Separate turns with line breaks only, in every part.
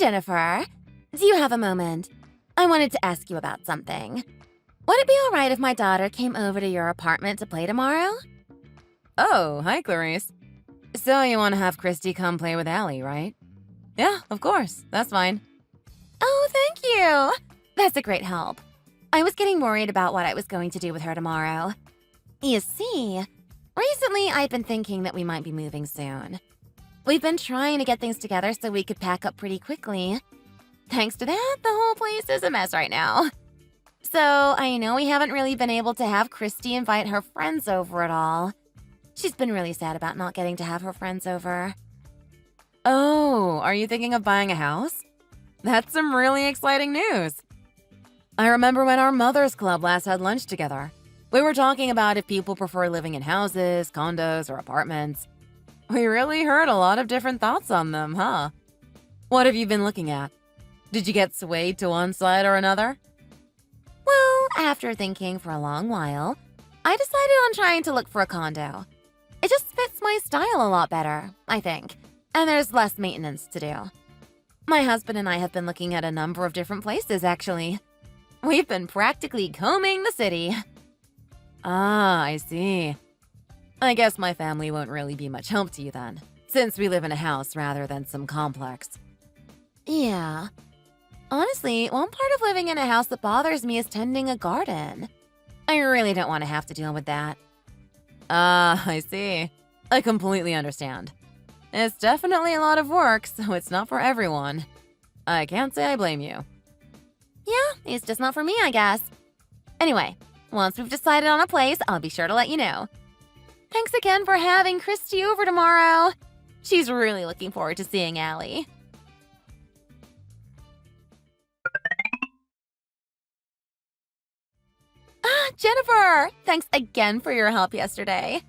Jennifer. Do you have a moment? I wanted to ask you about something. Would it be all right if my daughter came over to your apartment to play tomorrow?
Oh, hi, Clarice. So you want to have Christy come play with Allie, right? Yeah, of course. That's fine.
Oh, thank you. That's a great help. I was getting worried about what I was going to do with her tomorrow. You see, recently I've been thinking that we might be moving soon. We've been trying to get things together so we could pack up pretty quickly. Thanks to that, the whole place is a mess right now. So I know we haven't really been able to have Christy invite her friends over at all. She's been really sad about not getting to have her friends over.
Oh, are you thinking of buying a house? That's some really exciting news. I remember when our Mother's Club last had lunch together. We were talking about if people prefer living in houses, condos, or apartments. We really heard a lot of different thoughts on them, huh? What have you been looking at? Did you get swayed to one side or another?
Well, after thinking for a long while, I decided on trying to look for a condo. It just fits my style a lot better, I think, and there's less maintenance to do. My husband and I have been looking at a number of different places, actually. We've been practically combing the city.
Ah, I see. I guess my family won't really be much help to you then, since we live in a house rather than some complex.
Yeah. Honestly, one part of living in a house that bothers me is tending a garden. I really don't want to have to deal with that.
Ah, I see. I completely understand. It's definitely a lot of work, so it's not for everyone. I can't say I blame you.
Yeah, it's just not for me, I guess. Anyway, once we've decided on a place, I'll be sure to let you know. Thanks again for having Christy over tomorrow. She's really looking forward to seeing Allie. Jennifer! Thanks again for your help yesterday.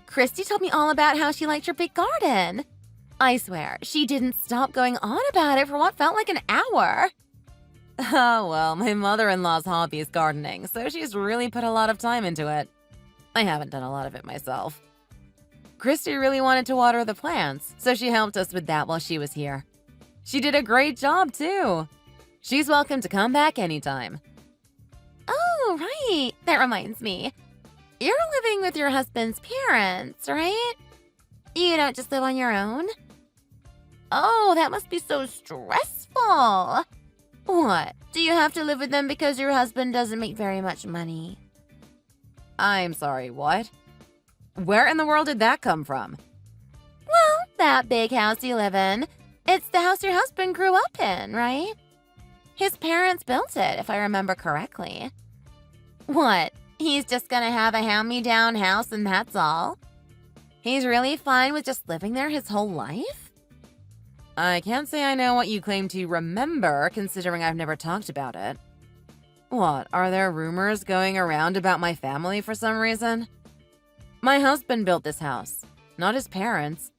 Christy told me all about how she liked your big garden. I swear, she didn't stop going on about it for what felt like an hour.
Oh, well, my mother-in-law's hobby is gardening, so she's really put a lot of time into it. I haven't done a lot of it myself. Christy really wanted to water the plants, so she helped us with that while she was here. She did a great job, too. She's welcome to come back anytime.
Oh, right. That reminds me. You're living with your husband's parents, right? You don't just live on your own? Oh, that must be so stressful. What? Do you have to live with them because your husband doesn't make very much money?
I'm sorry, what? Where in the world did that come from?
Well, that big house you live in. It's the house your husband grew up in, right? His parents built it, if I remember correctly. What? He's just gonna have a hand-me-down house and that's all? He's really fine with just living there his whole life?
I can't say I know what you claim to remember, considering I've never talked about it. What, are there rumors going around about my family for some reason? My husband built this house, not his parents.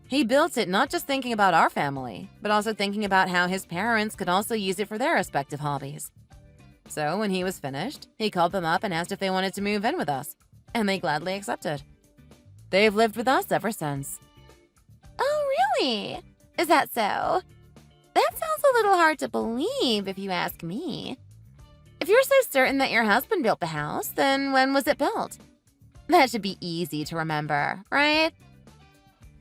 He built it not just thinking about our family, but also thinking about how his parents could also use it for their respective hobbies. So when he was finished, he called them up and asked if they wanted to move in with us, and they gladly accepted. They've lived with us ever since.
Oh, really? Is that so? That sounds a little hard to believe, if you ask me. If you're so certain that your husband built the house, then when was it built? That should be easy to remember, right?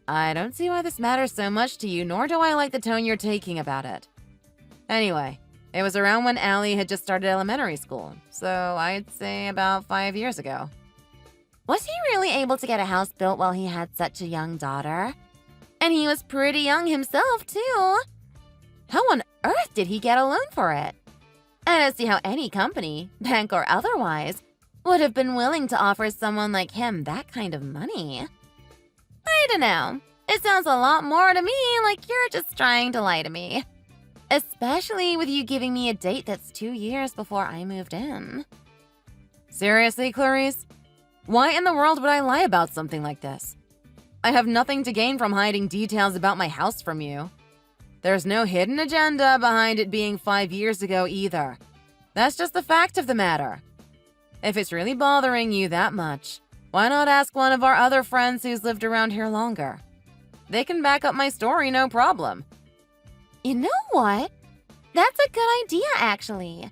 I don't see why this matters so much to you, nor do I like the tone you're taking about it. Anyway, it was around when Allie had just started elementary school, so I'd say about 5 years ago.
Was he really able to get a house built while he had such a young daughter? And he was pretty young himself, too. How on earth did he get a loan for it? I don't see how any company, bank or otherwise, would have been willing to offer someone like him that kind of money. I don't know. It sounds a lot more to me like you're just trying to lie to me. Especially with you giving me a date that's 2 years before I moved in.
Seriously, Clarice? Why in the world would I lie about something like this? I have nothing to gain from hiding details about my house from you. There's no hidden agenda behind it being 5 years ago either. That's just the fact of the matter. If it's really bothering you that much, why not ask one of our other friends who's lived around here longer? They can back up my story, no problem.
You know what? That's a good idea, actually.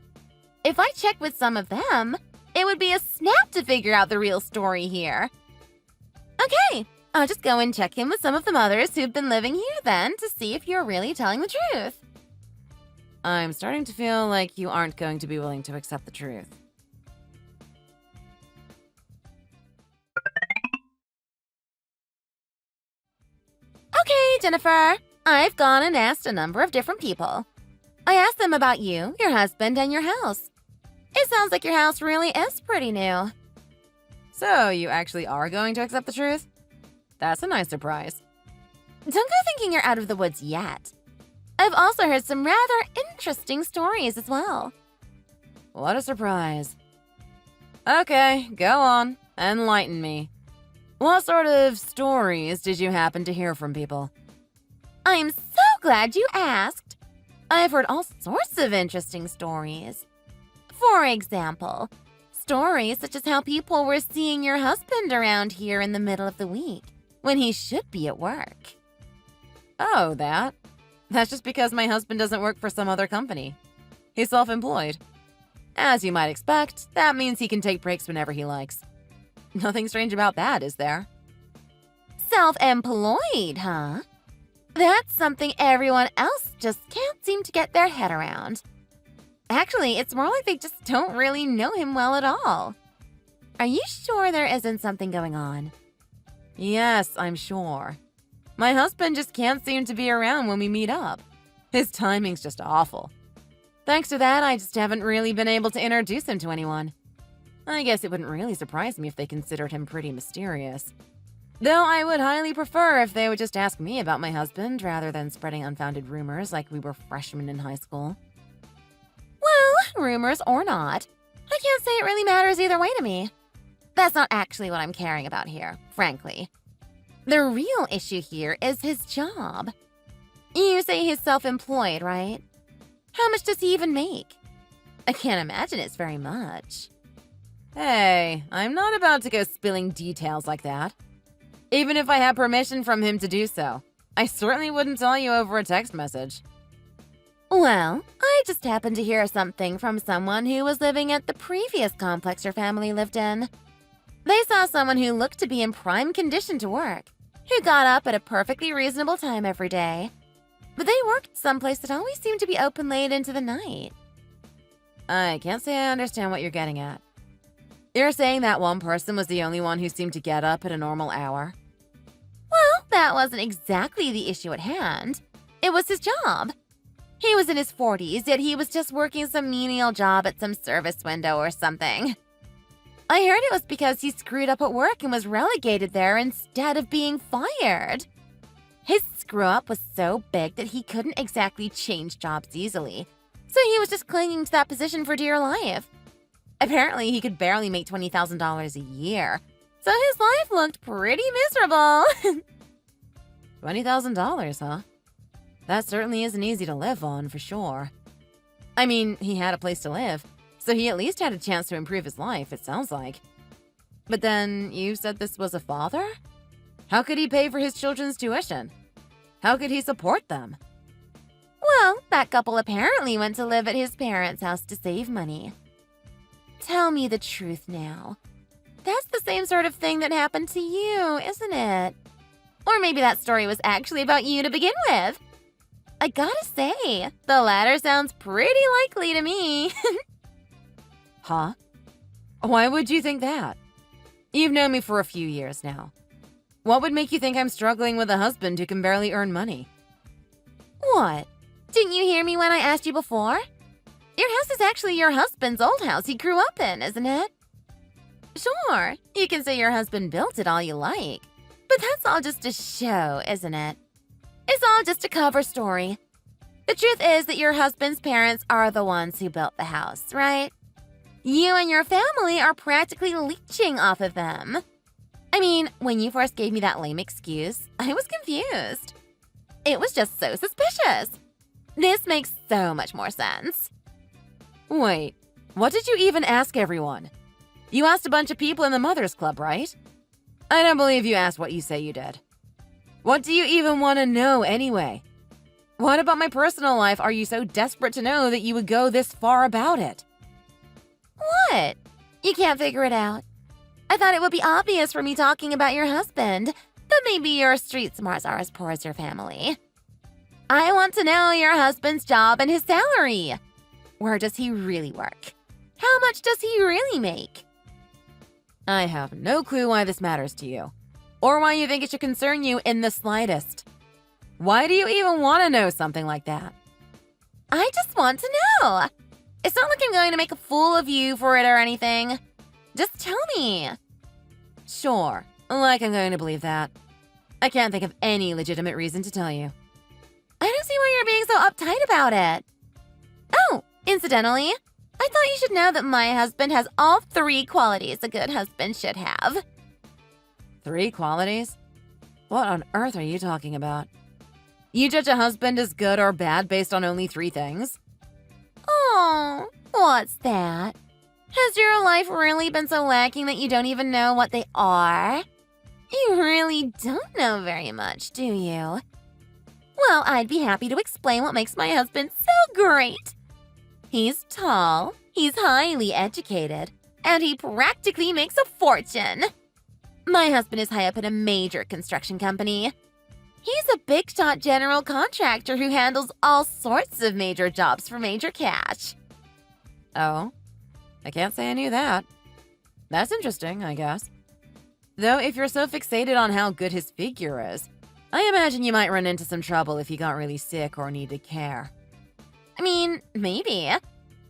If I check with some of them, it would be a snap to figure out the real story here. Okay, I'll just go and check in with some of the mothers who've been living here then to see if you're really telling the truth.
I'm starting to feel like you aren't going to be willing to accept the truth.
Okay, Jennifer. I've gone and asked a number of different people. I asked them about you, your husband, and your house. It sounds like your house really is pretty new.
So, you actually are going to accept the truth? That's a nice surprise.
Don't go thinking you're out of the woods yet. I've also heard some rather interesting stories as well.
What a surprise. Okay, go on. Enlighten me. What sort of stories did you happen to hear from people?
I'm so glad you asked. I've heard all sorts of interesting stories. For example, stories such as how people were seeing your husband around here in the middle of the week, when he should be at work.
Oh, that? That's just because my husband doesn't work for some other company. He's self-employed. As you might expect, that means he can take breaks whenever he likes. Nothing strange about that, is there?
Self-employed, huh? That's something everyone else just can't seem to get their head around. Actually, it's more like they just don't really know him well at all. Are you sure there isn't something going on?
Yes, I'm sure. My husband just can't seem to be around when we meet up. His timing's just awful. Thanks to that, I just haven't really been able to introduce him to anyone. I guess it wouldn't really surprise me if they considered him pretty mysterious. Though I would highly prefer if they would just ask me about my husband rather than spreading unfounded rumors like we were freshmen in high school.
Well, rumors or not, I can't say it really matters either way to me. That's not actually what I'm caring about here, frankly. The real issue here is his job. You say he's self-employed, right? How much does he even make? I can't imagine it's very much.
Hey, I'm not about to go spilling details like that. Even if I had permission from him to do so, I certainly wouldn't tell you over a text message.
Well, I just happened to hear something from someone who was living at the previous complex your family lived in. They saw someone who looked to be in prime condition to work, who got up at a perfectly reasonable time every day. But they worked someplace that always seemed to be open late into the night.
I can't say I understand what you're getting at. You're saying that one person was the only one who seemed to get up at a normal hour?
Well, that wasn't exactly the issue at hand. It was his job. He was in his 40s, yet he was just working some menial job at some service window or something. I heard it was because he screwed up at work and was relegated there instead of being fired. His screw-up was so big that he couldn't exactly change jobs easily, so he was just clinging to that position for dear life. Apparently, he could barely make $20,000 a year, so his life looked pretty miserable.
$20,000, huh? That certainly isn't easy to live on, for sure. I mean, he had a place to live, so he at least had a chance to improve his life, it sounds like. But then, you said this was a father? How could he pay for his children's tuition? How could he support them?
Well, that couple apparently went to live at his parents' house to save money. Tell me the truth now. That's the same sort of thing that happened to you, isn't it? Or maybe that story was actually about you to begin with. I gotta say, the latter sounds pretty likely to me.
Huh? Why would you think that? You've known me for a few years now. What would make you think I'm struggling with a husband who can barely earn money?
What? Didn't you hear me when I asked you before? Your house is actually your husband's old house he grew up in, isn't it? Sure, you can say your husband built it all you like, but that's all just a show, isn't it? It's all just a cover story. The truth is that your husband's parents are the ones who built the house, right? You and your family are practically leeching off of them. I mean, when you first gave me that lame excuse, I was confused. It was just so suspicious. This makes so much more sense.
Wait, what did you even ask everyone? You asked a bunch of people in the Mothers Club, right? I don't believe you asked what you say you did. What do you even want to know anyway? What about my personal life are you so desperate to know that you would go this far about it?
What? You can't figure it out? I thought it would be obvious for me talking about your husband, but maybe your street smarts are as poor as your family. I want to know your husband's job and his salary. Where does he really work? How much does he really make?
I have no clue why this matters to you, or why you think it should concern you in the slightest. Why do you even want to know something like that?
I just want to know. It's not like I'm going to make a fool of you for it or anything. Just tell me.
Sure, like I'm going to believe that. I can't think of any legitimate reason to tell you.
I don't see why you're being so uptight about it. Oh, incidentally, I thought you should know that my husband has all 3 qualities a good husband should have.
3 qualities? What on earth are you talking about? You judge a husband as good or bad based on only 3 things?
Oh, what's that? Has your life really been so lacking that you don't even know what they are? You really don't know very much, do you? Well, I'd be happy to explain what makes my husband so great. He's tall, he's highly educated, and he practically makes a fortune. My husband is high up in a major construction company. He's a big-shot general contractor who handles all sorts of major jobs for major cash.
Oh, I can't say I knew that. That's interesting, I guess. Though if you're so fixated on how good his figure is, I imagine you might run into some trouble if he got really sick or needed care.
I mean, maybe.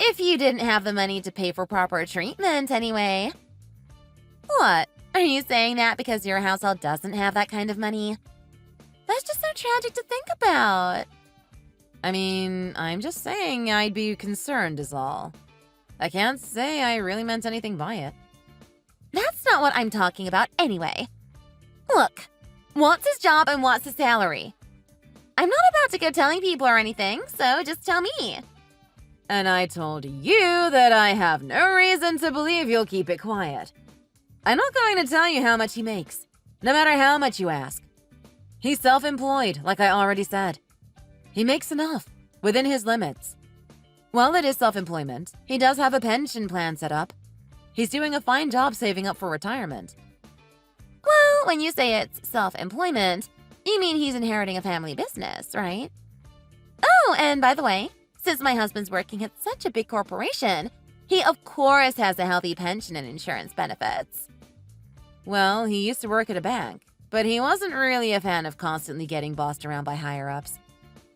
If you didn't have the money to pay for proper treatment anyway. What? Are you saying that because your household doesn't have that kind of money? That's just so tragic to think about.
I mean, I'm just saying I'd be concerned is all. I can't say I really meant anything by it.
That's not what I'm talking about anyway. Look, what's his job and what's his salary? I'm not about to go telling people or anything, so just tell me.
And I told you that I have no reason to believe you'll keep it quiet. I'm not going to tell you how much he makes, no matter how much you ask. He's self-employed, like I already said. He makes enough, within his limits. While it is self-employment, he does have a pension plan set up. He's doing a fine job saving up for retirement.
Well, when you say it's self-employment, you mean he's inheriting a family business, right? Oh, and by the way, since my husband's working at such a big corporation, he of course has a healthy pension and insurance benefits.
Well, he used to work at a bank, but he wasn't really a fan of constantly getting bossed around by higher-ups.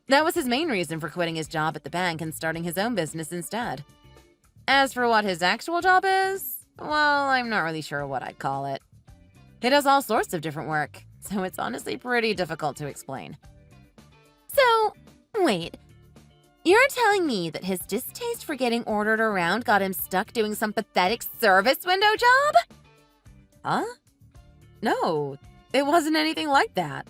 That was his main reason for quitting his job at the bank and starting his own business instead. As for what his actual job is, well, I'm not really sure what I'd call it. He does all sorts of different work, so it's honestly pretty difficult to explain.
So, wait. You're telling me that his distaste for getting ordered around got him stuck doing some pathetic service window job?
Huh? No, it wasn't anything like that.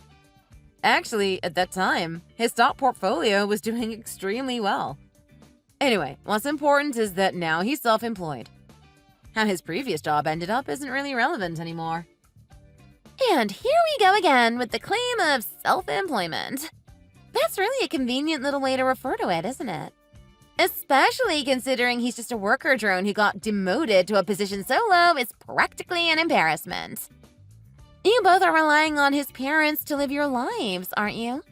Actually, at that time, his stock portfolio was doing extremely well. Anyway, what's important is that now he's self-employed. How his previous job ended up isn't really relevant anymore.
And here we go again with the claim of self-employment. That's really a convenient little way to refer to it, isn't it? Especially considering he's just a worker drone who got demoted to a position so low it's practically an embarrassment. You both are relying on his parents to live your lives, aren't you?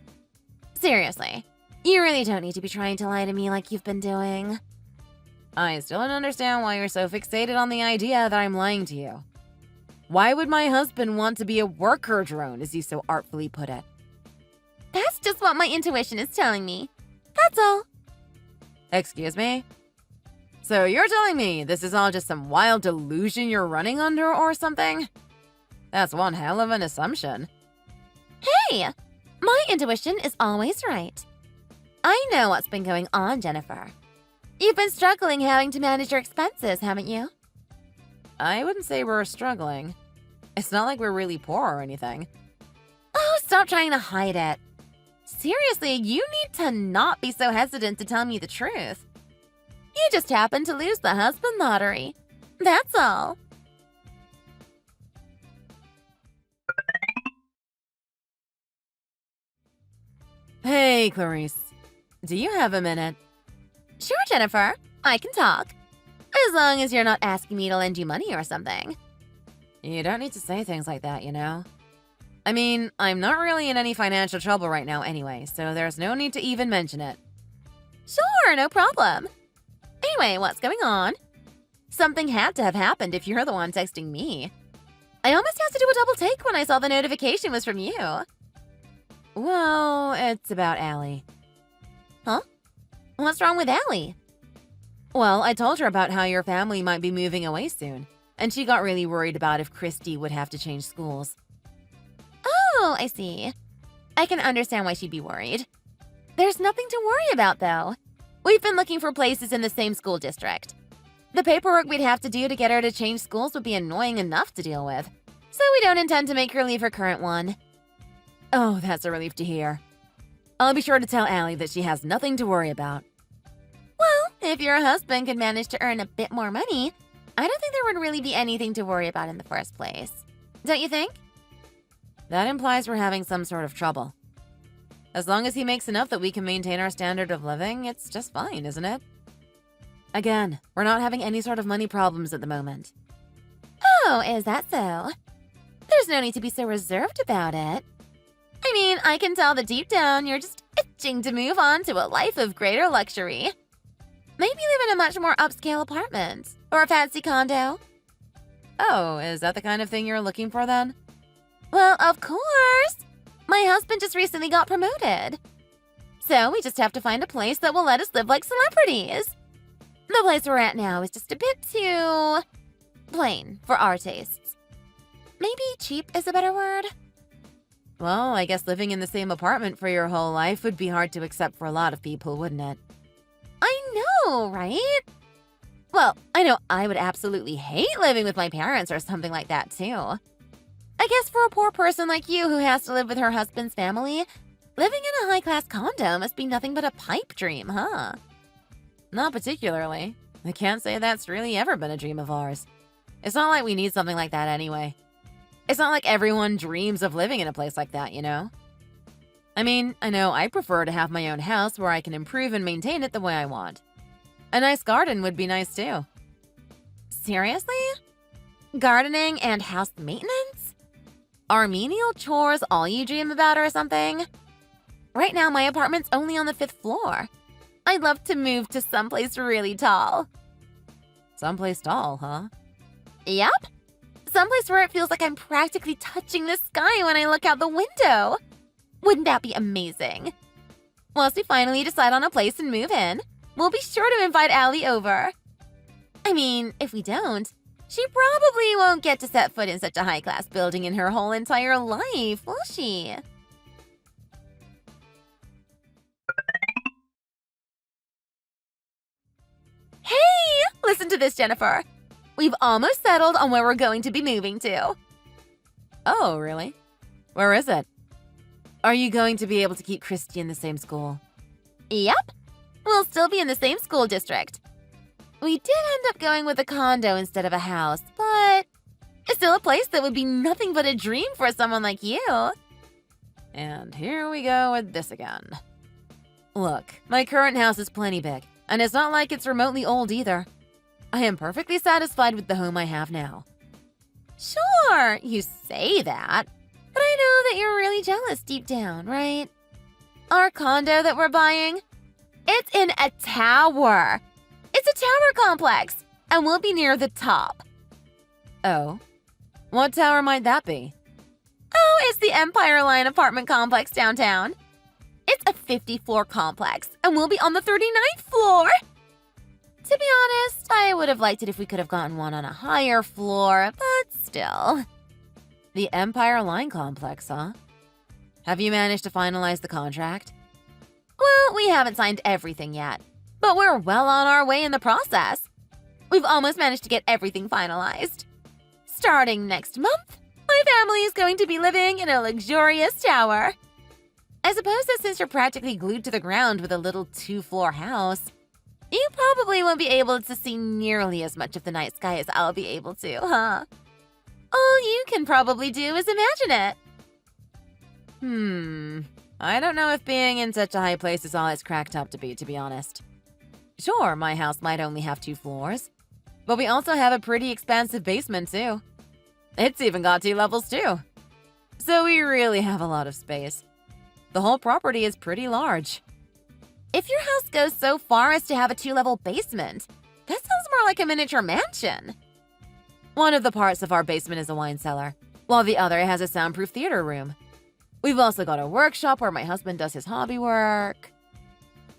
Seriously, you really don't need to be trying to lie to me like you've been doing.
I still don't understand why you're so fixated on the idea that I'm lying to you. Why would my husband want to be a worker drone, as you so artfully put it?
That's just what my intuition is telling me. That's all.
Excuse me? So you're telling me this is all just some wild delusion you're running under or something? That's one hell of an assumption.
Hey! My intuition is always right. I know what's been going on, Jennifer. You've been struggling having to manage your expenses, haven't you?
I wouldn't say we're struggling. It's not like we're really poor or anything.
Oh, stop trying to hide it. Seriously, you need to not be so hesitant to tell me the truth. You just happened to lose the husband lottery. That's all.
Hey, Hey, Clarice. Do you have a minute?
Sure, Jennifer. I can talk. As long as you're not asking me to lend you money or something.
You don't need to say things like that, you know? I mean, I'm not really in any financial trouble right now anyway, so there's no need to even mention it.
Sure, no problem. Anyway, what's going on? Something had to have happened if you're the one texting me. I almost had to do a double take when I saw the notification was from you.
Well, it's about Allie.
Huh? What's wrong with Allie?
Well, I told her about how your family might be moving away soon, and she got really worried about if Christy would have to change schools.
Oh, I see. I can understand why she'd be worried. There's nothing to worry about, though. We've been looking for places in the same school district. The paperwork we'd have to do to get her to change schools would be annoying enough to deal with, so we don't intend to make her leave her current one.
Oh, that's a relief to hear. I'll be sure to tell Allie that she has nothing to worry about.
Well, if your husband could manage to earn a bit more money, I don't think there would really be anything to worry about in the first place. Don't you think?
That implies we're having some sort of trouble. As long as he makes enough that we can maintain our standard of living, it's just fine, isn't it? Again, we're not having any sort of money problems at the moment.
Oh, is that so? There's no need to be so reserved about it. I mean, I can tell that deep down you're just itching to move on to a life of greater luxury. Maybe live in a much more upscale apartment or a fancy condo.
Oh, is that the kind of thing you're looking for then?
Well, of course. My husband just recently got promoted. So we just have to find a place that will let us live like celebrities. The place we're at now is just a bit too plain for our tastes. Maybe cheap is a better word.
Well, I guess living in the same apartment for your whole life would be hard to accept for a lot of people, wouldn't it?
I know, right? Well, I know I would absolutely hate living with my parents or something like that, too. I guess for a poor person like you who has to live with her husband's family, living in a high-class condo must be nothing but a pipe dream, huh?
Not particularly. I can't say that's really ever been a dream of ours. It's not like we need something like that anyway. It's not like everyone dreams of living in a place like that, you know? I mean, I know I prefer to have my own house where I can improve and maintain it the way I want. A nice garden would be nice too.
Seriously? Gardening and house maintenance? Are menial chores all you dream about or something? Right now, my apartment's only on the 5th floor. I'd love to move to someplace really tall.
Someplace tall, huh?
Yep. Someplace where it feels like I'm practically touching the sky when I look out the window. Wouldn't that be amazing? Once we finally decide on a place and move in, we'll be sure to invite Allie over. I mean, if we don't, she probably won't get to set foot in such a high-class building in her whole entire life, will she? Hey! Listen to this, Jennifer. We've almost settled on where we're going to be moving to.
Oh, really? Where is it? Are you going to be able to keep Christy in the same school?
Yep. We'll still be in the same school district. We did end up going with a condo instead of a house, but it's still a place that would be nothing but a dream for someone like you.
And here we go with this again. Look, my current house is plenty big, and it's not like it's remotely old either. I am perfectly satisfied with the home I have now.
Sure, you say that, but I know that you're really jealous deep down, right? Our condo that we're buying, it's in a tower. It's a tower complex, and we'll be near the top.
Oh? What tower might that be?
Oh, it's the Empire Line apartment complex downtown. It's a 50-floor complex, and we'll be on the 39th floor. To be honest, I would have liked it if we could have gotten one on a higher floor, but still.
The Empire Line complex, huh? Have you managed to finalize the contract?
Well, we haven't signed everything yet, but we're well on our way in the process. We've almost managed to get everything finalized. Starting next month, my family is going to be living in a luxurious tower. I suppose that since you're practically glued to the ground with a little 2-floor house, you probably won't be able to see nearly as much of the night sky as I'll be able to, huh? All you can probably do is imagine it.
I don't know if being in such a high place is all it's cracked up to be honest. Sure, my house might only have 2 floors, but we also have a pretty expansive basement too. It's even got 2 levels too. So we really have a lot of space. The whole property is pretty large.
If your house goes so far as to have a 2-level basement, that sounds more like a miniature mansion.
One of the parts of our basement is a wine cellar, while the other has a soundproof theater room. We've also got a workshop where my husband does his hobby work.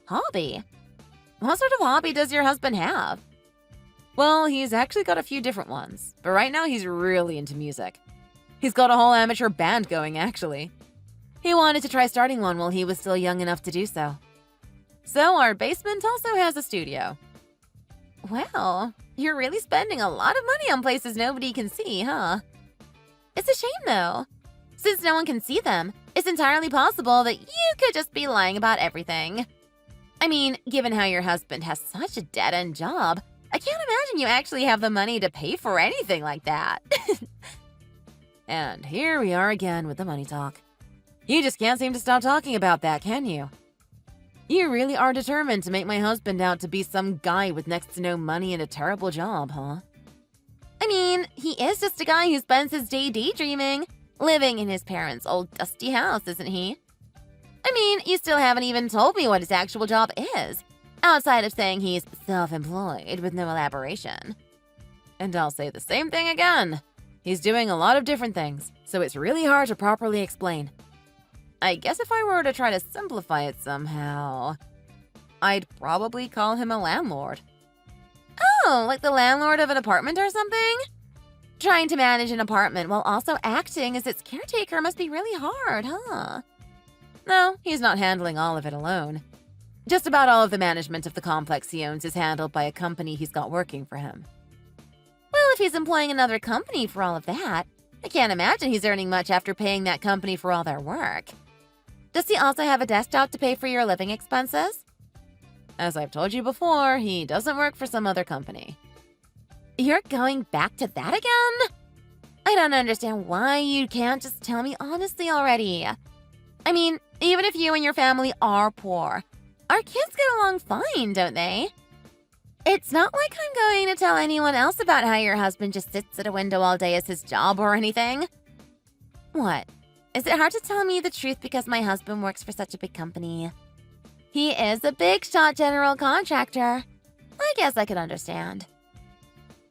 Hobby? What sort of hobby does your husband have?
Well, he's actually got a few different ones, but right now he's really into music. He's got a whole amateur band going, actually. He wanted to try starting one while he was still young enough to do so. So our basement also has a studio.
Well, you're really spending a lot of money on places nobody can see, huh? It's a shame, though. Since no one can see them, it's entirely possible that you could just be lying about everything. I mean, given how your husband has such a dead-end job, I can't imagine you actually have the money to pay for anything like that.
And here we are again with the money talk. You just can't seem to stop talking about that, can you? You really are determined to make my husband out to be some guy with next to no money and a terrible job, huh?
I mean, he is just a guy who spends his day daydreaming, living in his parents' old dusty house, isn't he? I mean, you still haven't even told me what his actual job is, outside of saying he's self-employed with no elaboration.
And I'll say the same thing again. He's doing a lot of different things, so it's really hard to properly explain. I guess if I were to try to simplify it somehow, I'd probably call him a landlord.
Oh, like the landlord of an apartment or something? Trying to manage an apartment while also acting as its caretaker must be really hard, huh?
No, he's not handling all of it alone. Just about all of the management of the complex he owns is handled by a company he's got working for him.
Well, if he's employing another company for all of that, I can't imagine he's earning much after paying that company for all their work. Does he also have a desktop to pay for your living expenses?
As I've told you before, he doesn't work for some other company.
You're going back to that again? I don't understand why you can't just tell me honestly already. I mean, even if you and your family are poor, our kids get along fine, don't they? It's not like I'm going to tell anyone else about how your husband just sits at a window all day as his job or anything. What? Is it hard to tell me the truth because my husband works for such a big company? He is a big-shot general contractor. I guess I could understand.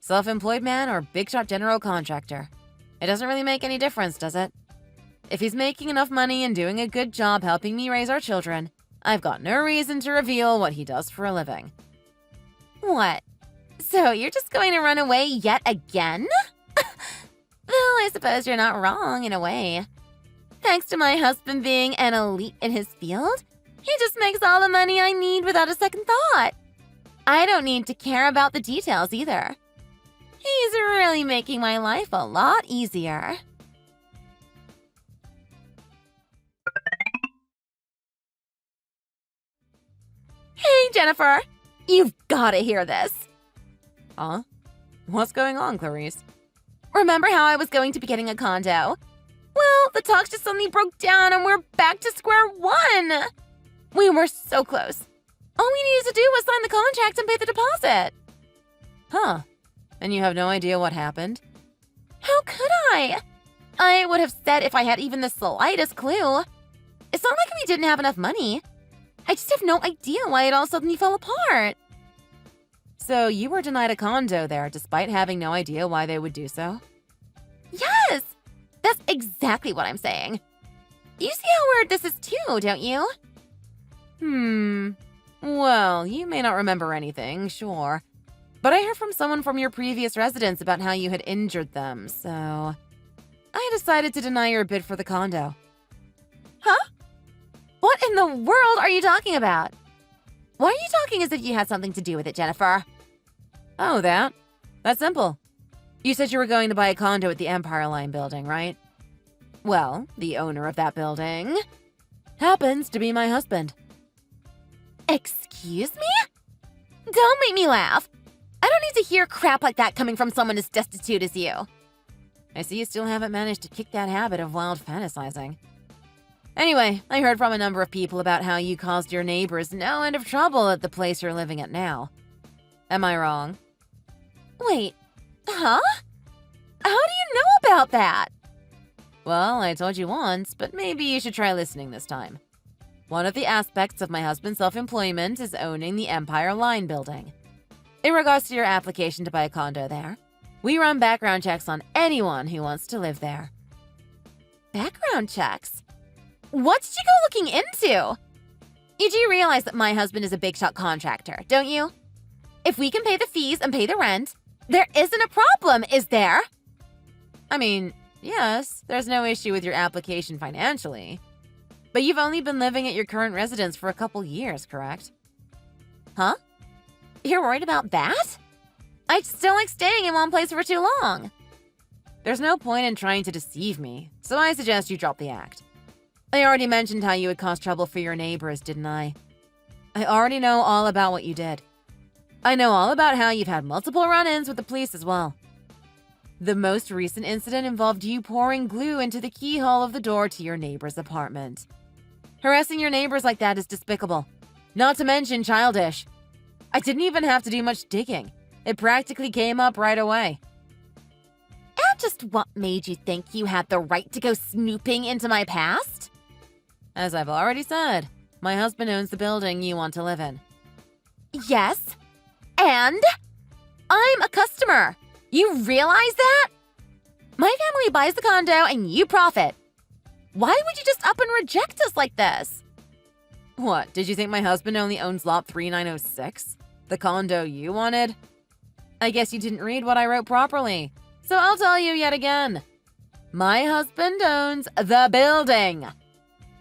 Self-employed man or big-shot general contractor? It doesn't really make any difference, does it? If he's making enough money and doing a good job helping me raise our children, I've got no reason to reveal what he does for a living.
What? So you're just going to run away yet again? Well, I suppose you're not wrong in a way. Thanks to my husband being an elite in his field, he just makes all the money I need without a second thought. I don't need to care about the details either. He's really making my life a lot easier. Hey, Jennifer! You've gotta hear this.
Huh? What's going on, Clarice?
Remember how I was going to be getting a condo? Well, the talks just suddenly broke down and we're back to square one. We were so close. All we needed to do was sign the contract and pay the deposit.
Huh. And you have no idea what happened?
How could I? I would have said if I had even the slightest clue. It's not like we didn't have enough money. I just have no idea why it all suddenly fell apart.
So you were denied a condo there despite having no idea why they would do so?
Yes! That's exactly what I'm saying. You see how weird this is too, don't you?
Well, you may not remember anything, sure. But I heard from someone from your previous residence about how you had injured them, so I decided to deny your bid for the condo.
Huh? What in the world are you talking about? Why are you talking as if you had something to do with it, Jennifer?
Oh, that? That's simple. You said you were going to buy a condo at the Empire Line building, right? Well, the owner of that building happens to be my husband.
Excuse me? Don't make me laugh. I don't need to hear crap like that coming from someone as destitute as you.
I see you still haven't managed to kick that habit of wild fantasizing. Anyway, I heard from a number of people about how you caused your neighbors no end of trouble at the place you're living at now. Am I wrong?
Wait, huh? How do you know about that?
Well, I told you once, but maybe you should try listening this time. One of the aspects of my husband's self-employment is owning the Empire Line building. In regards to your application to buy a condo there, we run background checks on anyone who wants to live there.
Background checks? What did you go looking into? You do realize that my husband is a big shot contractor, don't you? If we can pay the fees and pay the rent, there isn't a problem, is there?
I mean, yes, there's no issue with your application financially. But you've only been living at your current residence for a couple years, correct?
Huh? You're worried about that? I just don't like staying in one place for too long.
There's no point in trying to deceive me, so I suggest you drop the act. I already mentioned how you would cause trouble for your neighbors, didn't I? I already know all about what you did. I know all about how you've had multiple run-ins with the police as well. The most recent incident involved you pouring glue into the keyhole of the door to your neighbor's apartment. Harassing your neighbors like that is despicable, not to mention childish. I didn't even have to do much digging. It practically came up right away.
And just what made you think you had the right to go snooping into my past?
As I've already said, my husband owns the building you want to live in.
Yes, and I'm a customer. You realize that? My family buys the condo and you profit. Why would you just up and reject us like this?
What, did you think my husband only owns lot 3906? The condo you wanted? I guess you didn't read what I wrote properly, so I'll tell you yet again. My husband owns the building.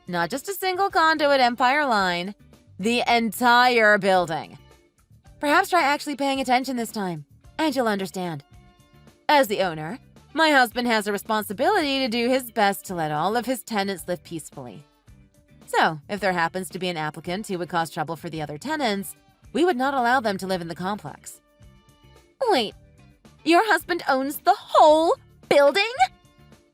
Not just a single condo at Empire Line, the entire building. Perhaps try actually paying attention this time, and you'll understand. As the owner, my husband has a responsibility to do his best to let all of his tenants live peacefully. So, if there happens to be an applicant who would cause trouble for the other tenants, we would not allow them to live in the complex.
Wait, your husband owns the whole building?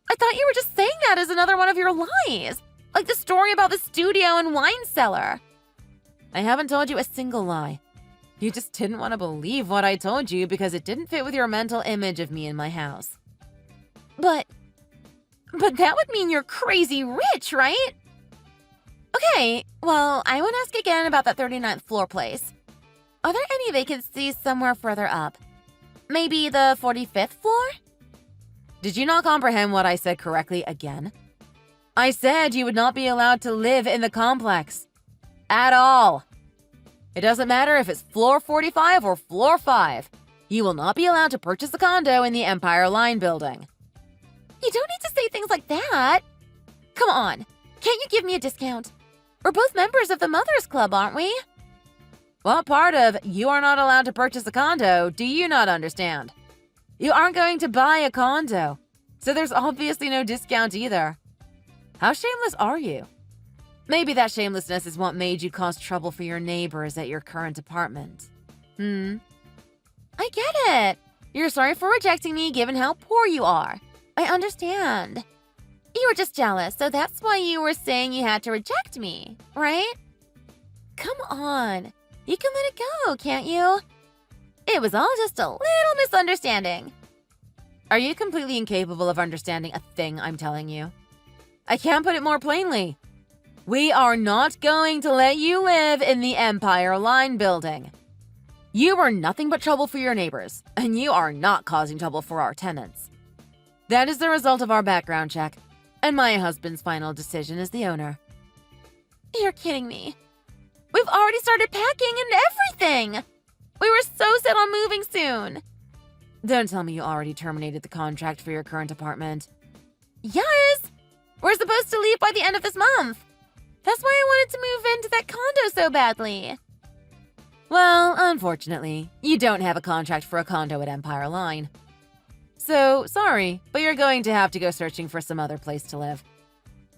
I thought you were just saying that as another one of your lies, like the story about the studio and wine cellar.
I haven't told you a single lie. You just didn't want to believe what I told you because it didn't fit with your mental image of me in my house.
But that would mean you're crazy rich, right? Okay, well, I won't ask again about that 39th floor place. Are there any vacancies somewhere further up? Maybe the 45th floor?
Did you not comprehend what I said correctly again? I said you would not be allowed to live in the complex. At all. It doesn't matter if it's floor 45 or floor 5. You will not be allowed to purchase a condo in the Empire Line building.
You don't need to say things like that. Come on, can't you give me a discount? We're both members of the Mothers Club, aren't we?
What part of "you are not allowed to purchase a condo" do you not understand? You aren't going to buy a condo, so there's obviously no discount either. How shameless are you? Maybe that shamelessness is what made you cause trouble for your neighbors at your current apartment.
I get it. You're sorry for rejecting me given how poor you are. I understand. You were just jealous, so that's why you were saying you had to reject me, right? Come on. You can let it go, can't you? It was all just a little misunderstanding.
Are you completely incapable of understanding a thing I'm telling you? I can't put it more plainly. We are not going to let you live in the Empire Line building. You are nothing but trouble for your neighbors, and you are not causing trouble for our tenants. That is the result of our background check, and my husband's final decision as the owner.
You're kidding me. We've already started packing and everything. We were so set on moving soon.
Don't tell me you already terminated the contract for your current apartment.
Yes! We're supposed to leave by the end of this month. That's why I wanted to move into that condo so badly.
Well, unfortunately, you don't have a contract for a condo at Empire Line. So, sorry, but you're going to have to go searching for some other place to live.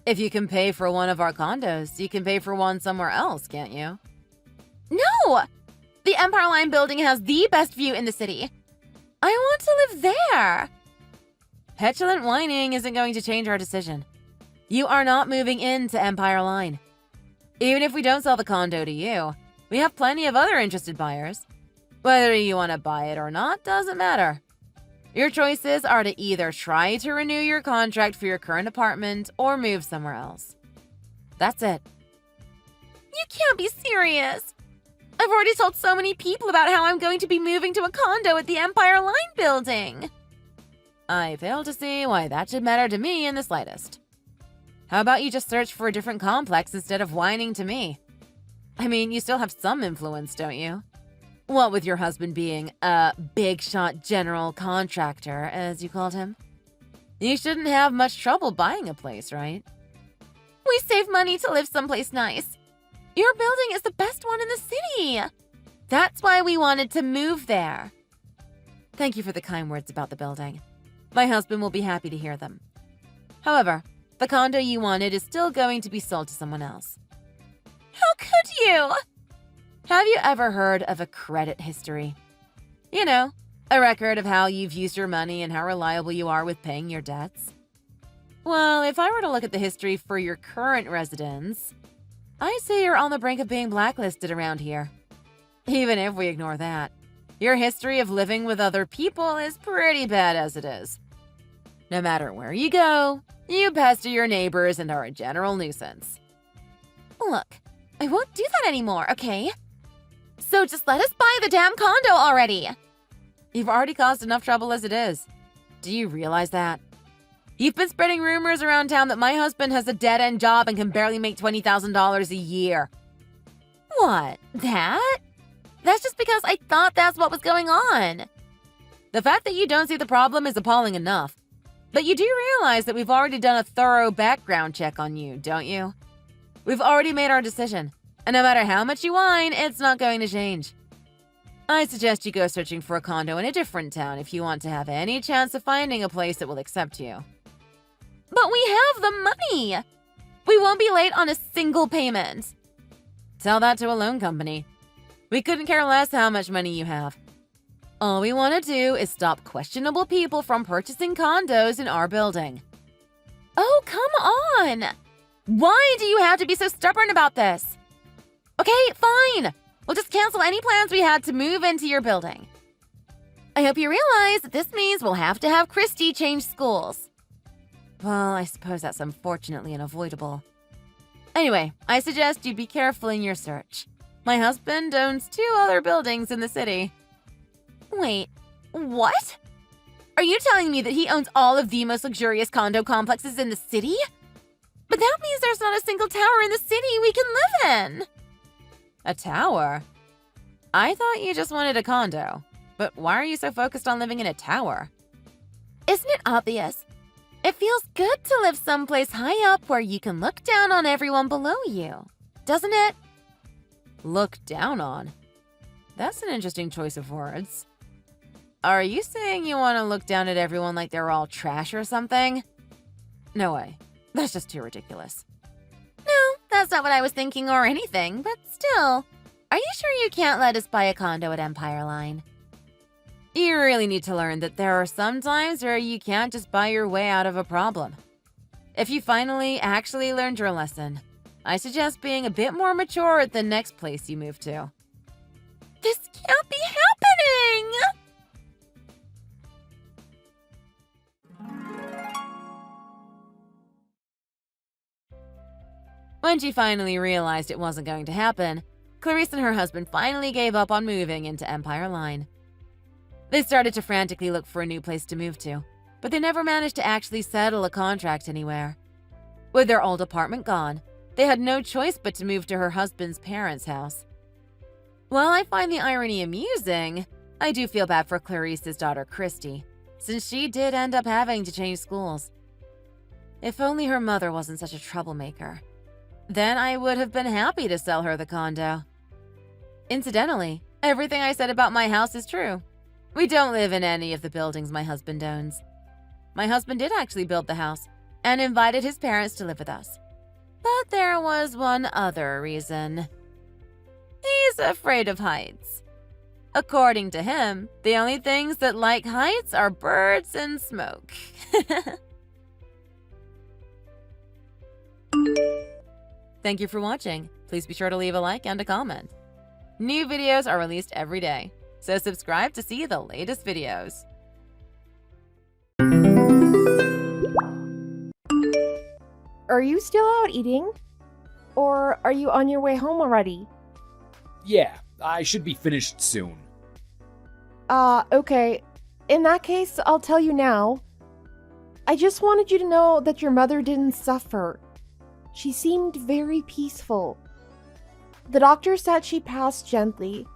If you can pay for one of our condos, you can pay for one somewhere else, can't you?
No! The Empire Line building has the best view in the city. I want to live there.
Petulant whining isn't going to change our decision. You are not moving into Empire Line. Even if we don't sell the condo to you, we have plenty of other interested buyers. Whether you want to buy it or not doesn't matter. Your choices are to either try to renew your contract for your current apartment or move somewhere else. That's it.
You can't be serious. I've already told so many people about how I'm going to be moving to a condo at the Empire Line building.
I fail to see why that should matter to me in the slightest. How about you just search for a different complex instead of whining to me? I mean, you still have some influence, don't you? What with your husband being a big-shot general contractor, as you called him? You shouldn't have much trouble buying a place, right?
We save money to live someplace nice. Your building is the best one in the city. That's why we wanted to move there.
Thank you for the kind words about the building. My husband will be happy to hear them. However, the condo you wanted is still going to be sold to someone else.
How could you?
Have you ever heard of a credit history? You know, a record of how you've used your money and how reliable you are with paying your debts. Well, if I were to look at the history for your current residence, I'd say you're on the brink of being blacklisted around here. Even if we ignore that, your history of living with other people is pretty bad as it is. No matter where you go, you pester your neighbors and are a general nuisance.
Look, I won't do that anymore, okay? So just let us buy the damn condo already.
You've already caused enough trouble as it is. Do you realize that? You've been spreading rumors around town that my husband has a dead-end job and can barely make $20,000 a year.
What? That? That's just because I thought that's what was going on.
The fact that you don't see the problem is appalling enough. But you do realize that we've already done a thorough background check on you, don't you? We've already made our decision, and no matter how much you whine, it's not going to change. I suggest you go searching for a condo in a different town if you want to have any chance of finding a place that will accept you.
But we have the money! We won't be late on a single payment.
Tell that to a loan company. We couldn't care less how much money you have. All we want to do is stop questionable people from purchasing condos in our building.
Oh, come on! Why do you have to be so stubborn about this? Okay, fine. We'll just cancel any plans we had to move into your building. I hope you realize that this means we'll have to have Christy change schools.
Well, I suppose that's unfortunately unavoidable. Anyway, I suggest you be careful in your search. My husband owns 2 other buildings in the city.
Wait, what? Are you telling me that he owns all of the most luxurious condo complexes in the city? But that means there's not a single tower in the city we can live in.
A tower? I thought you just wanted a condo. But why are you so focused on living in a tower?
Isn't it obvious? It feels good to live someplace high up where you can look down on everyone below you, doesn't it?
Look down on? That's an interesting choice of words. Are you saying you want to look down at everyone like they're all trash or something? No way. That's just too ridiculous.
No, that's not what I was thinking or anything, but still. Are you sure you can't let us buy a condo at Empire Line?
You really need to learn that there are some times where you can't just buy your way out of a problem. If you finally actually learned your lesson, I suggest being a bit more mature at the next place you move to.
This can't be happening!
When she finally realized it wasn't going to happen, Clarice and her husband finally gave up on moving into Empire Line. They started to frantically look for a new place to move to, but they never managed to actually settle a contract anywhere. With their old apartment gone, they had no choice but to move to her husband's parents' house. While I find the irony amusing, I do feel bad for Clarice's daughter Christy, since she did end up having to change schools. If only her mother wasn't such a troublemaker. Then I would have been happy to sell her the condo. Incidentally, everything I said about my house is true. We don't live in any of the buildings my husband owns. My husband did actually build the house and invited his parents to live with us. But there was one other reason. He's afraid of heights. According to him, the only things that like heights are birds and smoke. Thank you for watching. Please be sure to leave a like and a comment. New videos are released every day, so subscribe to see the latest videos.
Are you still out eating? Or are you on your way home already?
Yeah, I should be finished soon.
Okay. In that case, I'll tell you now. I just wanted you to know that your mother didn't suffer. She seemed very peaceful. The doctor said she passed gently.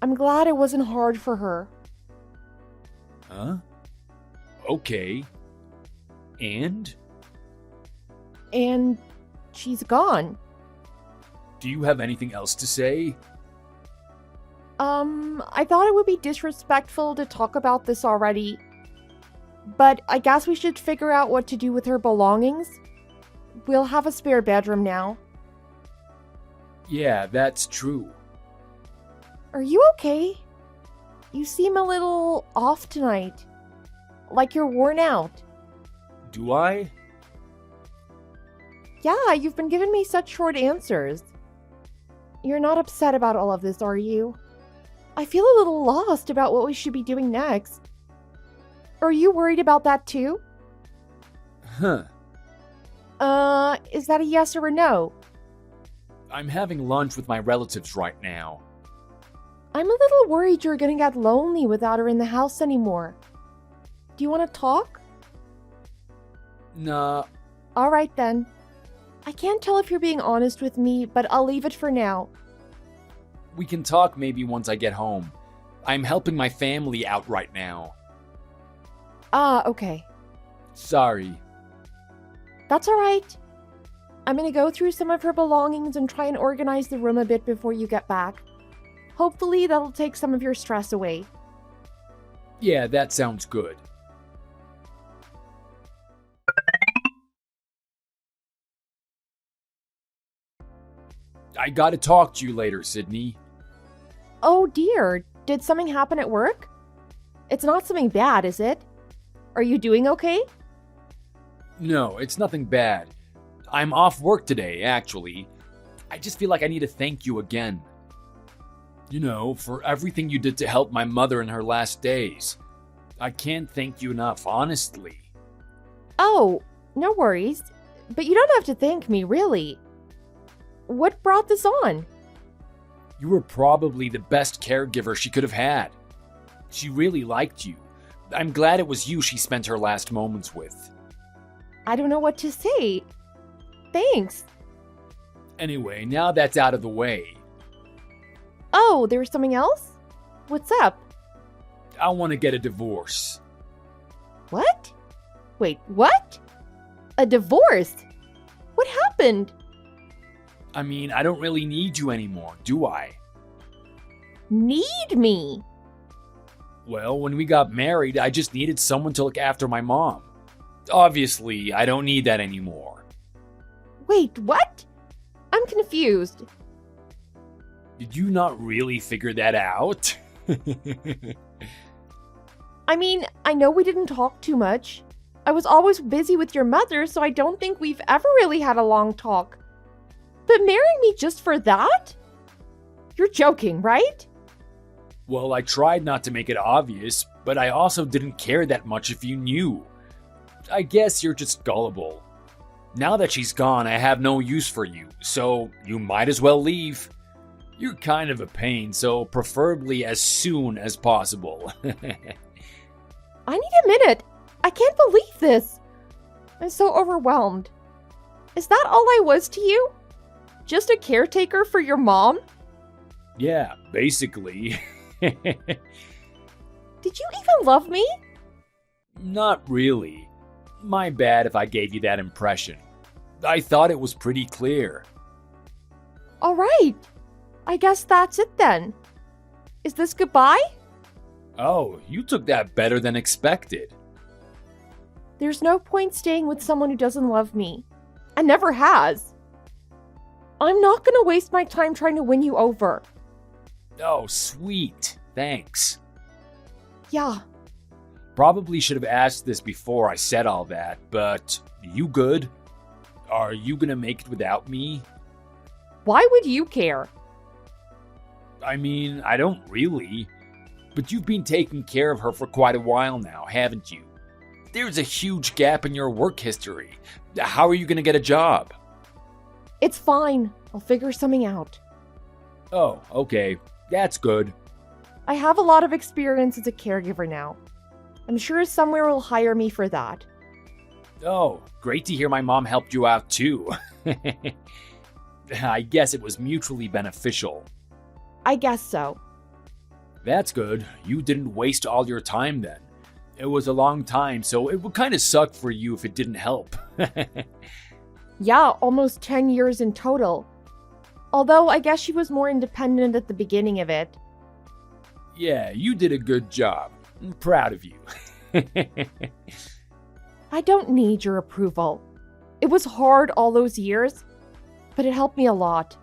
I'm glad it wasn't hard for her.
Huh? Okay. And
she's gone.
do you have anything else to say?
I thought it would be disrespectful to talk about this already. But I guess we should figure out what to do with her belongings. We'll have a spare bedroom now.
Yeah, that's true.
Are you okay? You seem a little off tonight. Like you're worn out.
Do I?
Yeah, you've been giving me such short answers. You're not upset about all of this, are you? I feel a little lost about what we should be doing next. Are you worried about that too?
Huh.
Is that a yes or a no?
I'm having lunch with my relatives right now.
I'm a little worried you're gonna get lonely without her in the house anymore. Do you want to talk?
Nah,
Alright then. I can't tell if you're being honest with me, but I'll leave it for now.
we can talk maybe once I get home. I'm helping my family out right now.
Okay.
Sorry.
That's alright. I'm gonna go through some of her belongings and try and organize the room a bit before you get back. Hopefully that'll take some of your stress away.
Yeah, that sounds good. I gotta talk to you later, Sydney.
Oh dear, did something happen at work? It's not something bad, is it? Are you doing okay?
No, it's nothing bad. I'm off work today, actually. I just feel like I need to thank you again. You know, for everything you did to help my mother in her last days. I can't thank you enough, honestly.
Oh, no worries. But you don't have to thank me, really. What brought this on?
You were probably the best caregiver she could have had. She really liked you. I'm glad it was you she spent her last moments with.
I don't know what to say. Thanks.
Anyway, now that's out of the way,
Oh, there was something else? What's up?
I want to get a divorce.
What? Wait, what? A divorce? What happened?
I mean, I don't really need you anymore, do I?
Need me?
Well, when we got married, I just needed someone to look after my mom. Obviously, I don't need that anymore.
Wait, what? I'm confused.
Did you not really figure that out?
I mean, I know we didn't talk too much. I was always busy with your mother, so I don't think we've ever really had a long talk. But marrying me just for that? You're joking, right?
Well, I tried not to make it obvious, but I also didn't care that much if you knew. I guess you're just gullible. Now that she's gone, I have no use for you, so you might as well leave. You're kind of a pain, so preferably as soon as possible.
I need a minute. I can't believe this. I'm so overwhelmed. Is that all I was to you? Just a caretaker for your mom?
Yeah, basically.
Did you even love me?
Not really. My bad if I gave you that impression. I thought it was pretty clear.
All right. I guess that's it then. Is this goodbye?
Oh, you took that better than expected.
There's no point staying with someone who doesn't love me. And never has. I'm not gonna waste my time trying to win you over.
Oh, sweet. Thanks.
Yeah.
Probably should have asked this before I said all that, but you good? Are you gonna make it without me?
Why would you care?
I mean, I don't really. But you've been taking care of her for quite a while now, haven't you? There's a huge gap in your work history. How are you gonna get a job?
It's fine. I'll figure something out.
Oh, okay. That's good.
I have a lot of experience as a caregiver now. I'm sure somewhere will hire me for that.
Oh, great to hear my mom helped you out too. I guess it was mutually beneficial.
I guess so.
That's good. You didn't waste all your time then. It was a long time, so it would kind of suck for you if it didn't help.
Yeah, almost 10 years in total. Although I guess she was more independent at the beginning of it.
Yeah, you did a good job. I'm proud of you.
I don't need your approval. It was hard all those years, but it helped me a lot.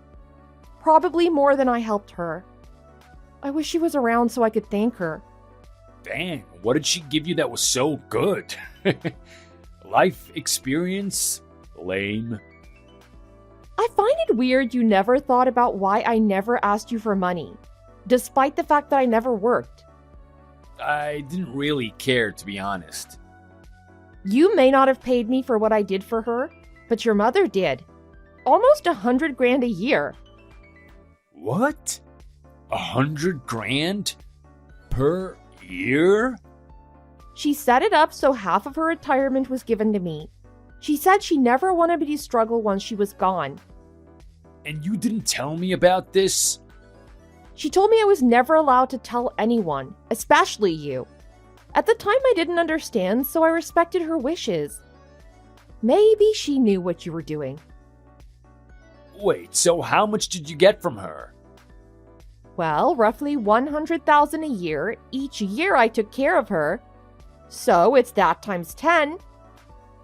Probably more than I helped her. I wish she was around so I could thank her.
Dang, what did she give you that was so good? Life experience? Lame.
I find it weird you never thought about why I never asked you for money, despite the fact that I never worked.
I didn't really care, to be honest.
You may not have paid me for what I did for her, but your mother did. Almost $100,000 a year.
What? 100 grand? Per year?
She set it up so half of her retirement was given to me. She said she never wanted me to struggle once she was gone.
And you didn't tell me about this?
She told me I was never allowed to tell anyone, especially you. At the time I didn't understand, so I respected her wishes. Maybe she knew what you were doing.
Wait, so how much did you get from her?
Well, roughly $100,000 a year each year I took care of her. So it's that times 10.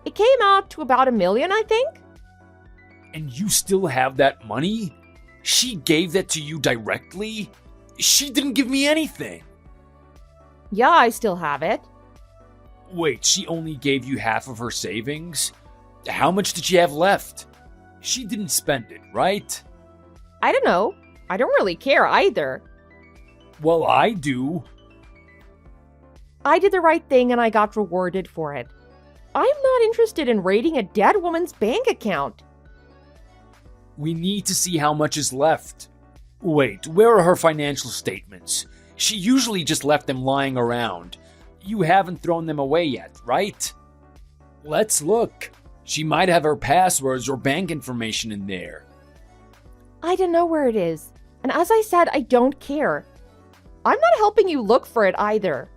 It came out to about $1 million, I think.
And you still have that money? She gave that to you directly? She didn't give me anything.
Yeah, I still have it.
Wait, she only gave you half of her savings? How much did she have left? She didn't spend it, right?
I don't know. I don't really care either.
Well, I do.
I did the right thing and I got rewarded for it. I'm not interested in raiding a dead woman's bank account.
We need to see how much is left. Wait, where are her financial statements? She usually just left them lying around. You haven't thrown them away yet, right? Let's look. She might have her passwords or bank information in there.
I don't know where it is. And as I said, I don't care. I'm not helping you look for it either.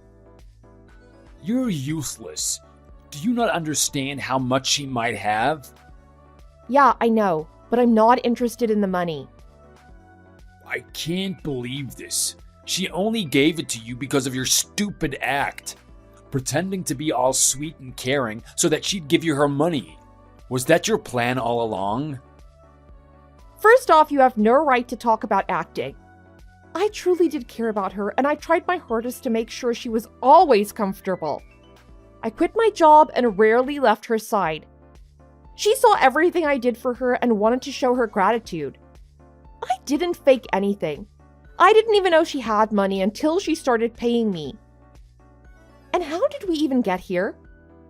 You're useless. Do you not understand how much she might have?
Yeah, I know, but I'm not interested in the money.
I can't believe this. She only gave it to you because of your stupid act. Pretending to be all sweet and caring so that she'd give you her money. Was that your plan all along?
First off, you have no right to talk about acting. I truly did care about her, and I tried my hardest to make sure she was always comfortable. I quit my job and rarely left her side. She saw everything I did for her and wanted to show her gratitude. I didn't fake anything. I didn't even know she had money until she started paying me. And how did we even get here?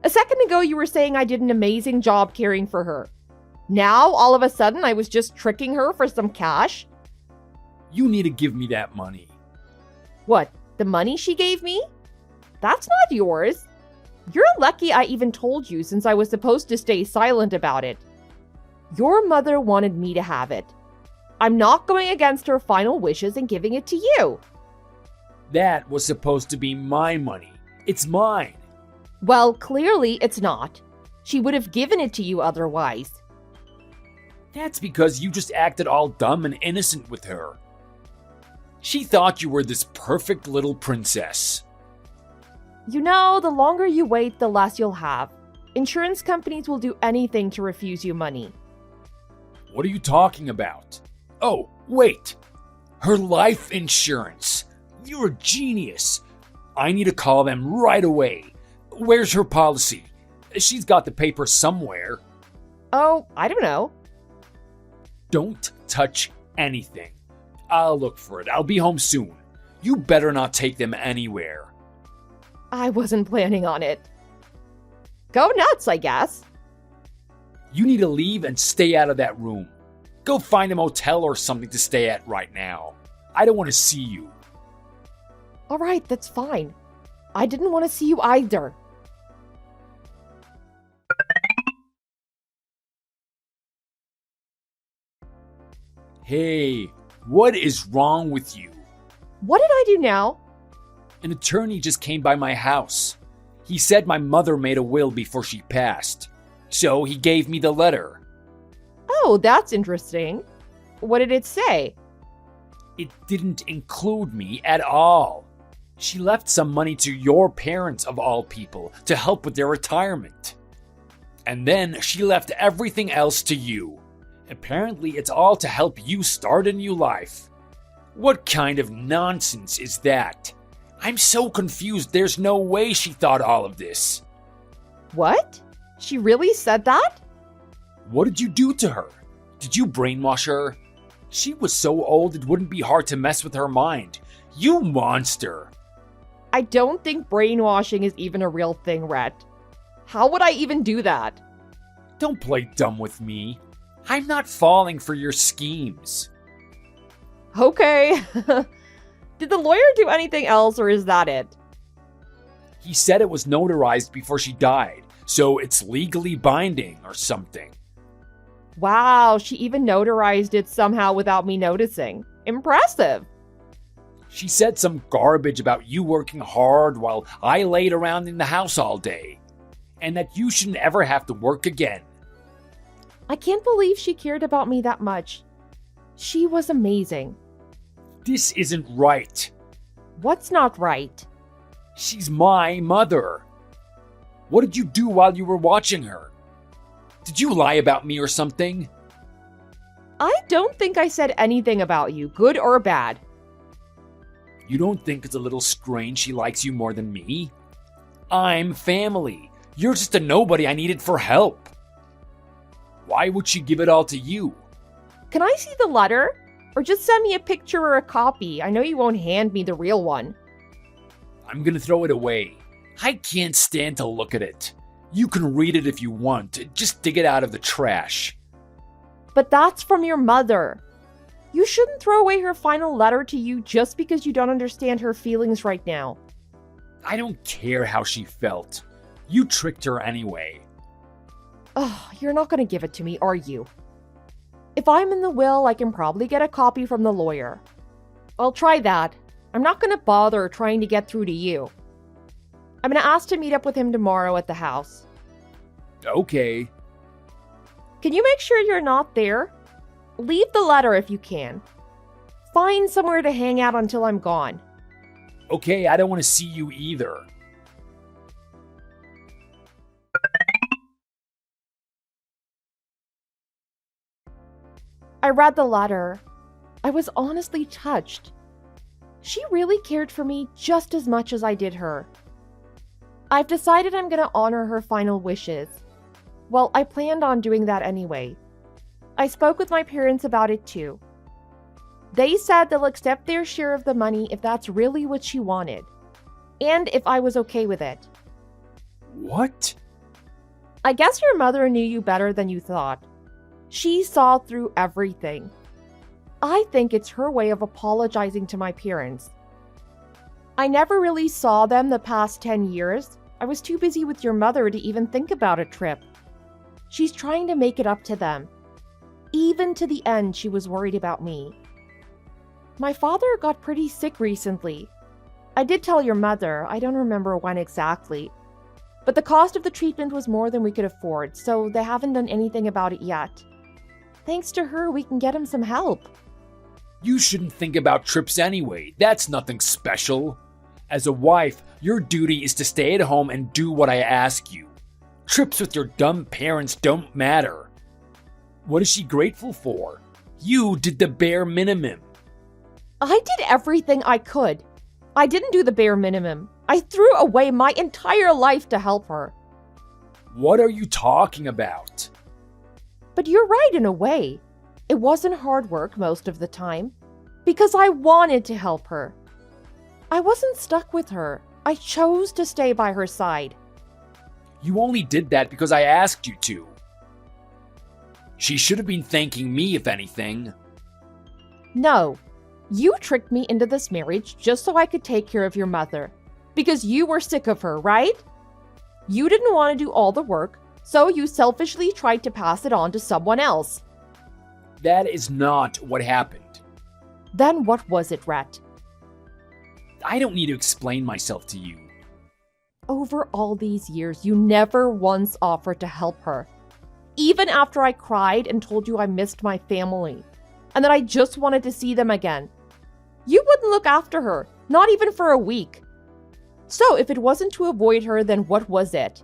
A second ago, you were saying I did an amazing job caring for her. Now, all of a sudden, I was just tricking her for some cash?
You need to give me that money.
What, the money she gave me? That's not yours. You're lucky I even told you since I was supposed to stay silent about it. Your mother wanted me to have it. I'm not going against her final wishes and giving it to you.
That was supposed to be my money. It's mine.
Well, clearly it's not. She would have given it to you otherwise.
That's because you just acted all dumb and innocent with her. She thought you were this perfect little princess.
You know, the longer you wait, the less you'll have. Insurance companies will do anything to refuse you money.
What are you talking about? Oh, wait. Her life insurance. You're a genius. I need to call them right away. Where's her policy? She's got the paper somewhere.
Oh, I don't know.
Don't touch anything. I'll look for it. I'll be home soon. You better not take them anywhere.
I wasn't planning on it. Go nuts, I guess.
You need to leave and stay out of that room. Go find a motel or something to stay at right now. I don't want to see you.
All right, that's fine. I didn't want to see you either.
Hey, what is wrong with you?
What did I do now?
An attorney just came by my house. He said my mother made a will before she passed. So he gave me the letter.
Oh, that's interesting. What did it say?
It didn't include me at all. She left some money to your parents, of all people, to help with their retirement. And then she left everything else to you. Apparently, it's all to help you start a new life. What kind of nonsense is that? I'm so confused. There's no way she thought all of this.
What? She really said that?
What did you do to her? Did you brainwash her? She was so old it wouldn't be hard to mess with her mind. You monster!
I don't think brainwashing is even a real thing, Rhett. How would I even do that?
Don't play dumb with me. I'm not falling for your schemes.
Okay. Did the lawyer do anything else, or is that it?
He said it was notarized before she died, so it's legally binding or something.
Wow, she even notarized it somehow without me noticing. Impressive.
She said some garbage about you working hard while I laid around in the house all day, and that you shouldn't ever have to work again.
I can't believe she cared about me that much. She was amazing.
This isn't right.
What's not right?
She's my mother. What did you do while you were watching her? Did you lie about me or something?
I don't think I said anything about you, good or bad.
You don't think it's a little strange she likes you more than me? I'm family. You're just a nobody I needed for help. Why would she give it all to you?
Can I see the letter? Or just send me a picture or a copy. I know you won't hand me the real one.
I'm gonna throw it away. I can't stand to look at it. You can read it if you want. Just dig it out of the trash.
But that's from your mother. You shouldn't throw away her final letter to you just because you don't understand her feelings right now.
I don't care how she felt. You tricked her anyway.
Ugh, you're not going to give it to me, are you? If I'm in the will, I can probably get a copy from the lawyer. I'll try that. I'm not going to bother trying to get through to you. I'm going to ask to meet up with him tomorrow at the house.
Okay.
Can you make sure you're not there? Leave the letter if you can. Find somewhere to hang out until I'm gone.
Okay, I don't want to see you either.
I read the letter. I was honestly touched. She really cared for me just as much as I did her. I've decided I'm going to honor her final wishes. Well, I planned on doing that anyway. I spoke with my parents about it too. They said they'll accept their share of the money if that's really what she wanted, and if I was okay with it.
What?
I guess your mother knew you better than you thought. She saw through everything. I think it's her way of apologizing to my parents. I never really saw them the past 10 years. I was too busy with your mother to even think about a trip. She's trying to make it up to them. Even to the end, she was worried about me. My father got pretty sick recently. I did tell your mother, I don't remember when exactly. But the cost of the treatment was more than we could afford, so they haven't done anything about it yet. Thanks to her, we can get him some help.
You shouldn't think about trips anyway. That's nothing special. As a wife, your duty is to stay at home and do what I ask you. Trips with your dumb parents don't matter. What is she grateful for? You did the bare minimum.
I did everything I could. I didn't do the bare minimum. I threw away my entire life to help her.
What are you talking about?
But you're right in a way. It wasn't hard work most of the time, because I wanted to help her. I wasn't stuck with her. I chose to stay by her side.
You only did that because I asked you to. She should have been thanking me, if anything.
No, you tricked me into this marriage just so I could take care of your mother, because you were sick of her, right? You didn't want to do all the work, so you selfishly tried to pass it on to someone else.
That is not what happened.
Then what was it, Rhett?
I don't need to explain myself to you.
Over all these years, you never once offered to help her. Even after I cried and told you I missed my family, and that I just wanted to see them again. You wouldn't look after her, not even for a week. So if it wasn't to avoid her, then what was it?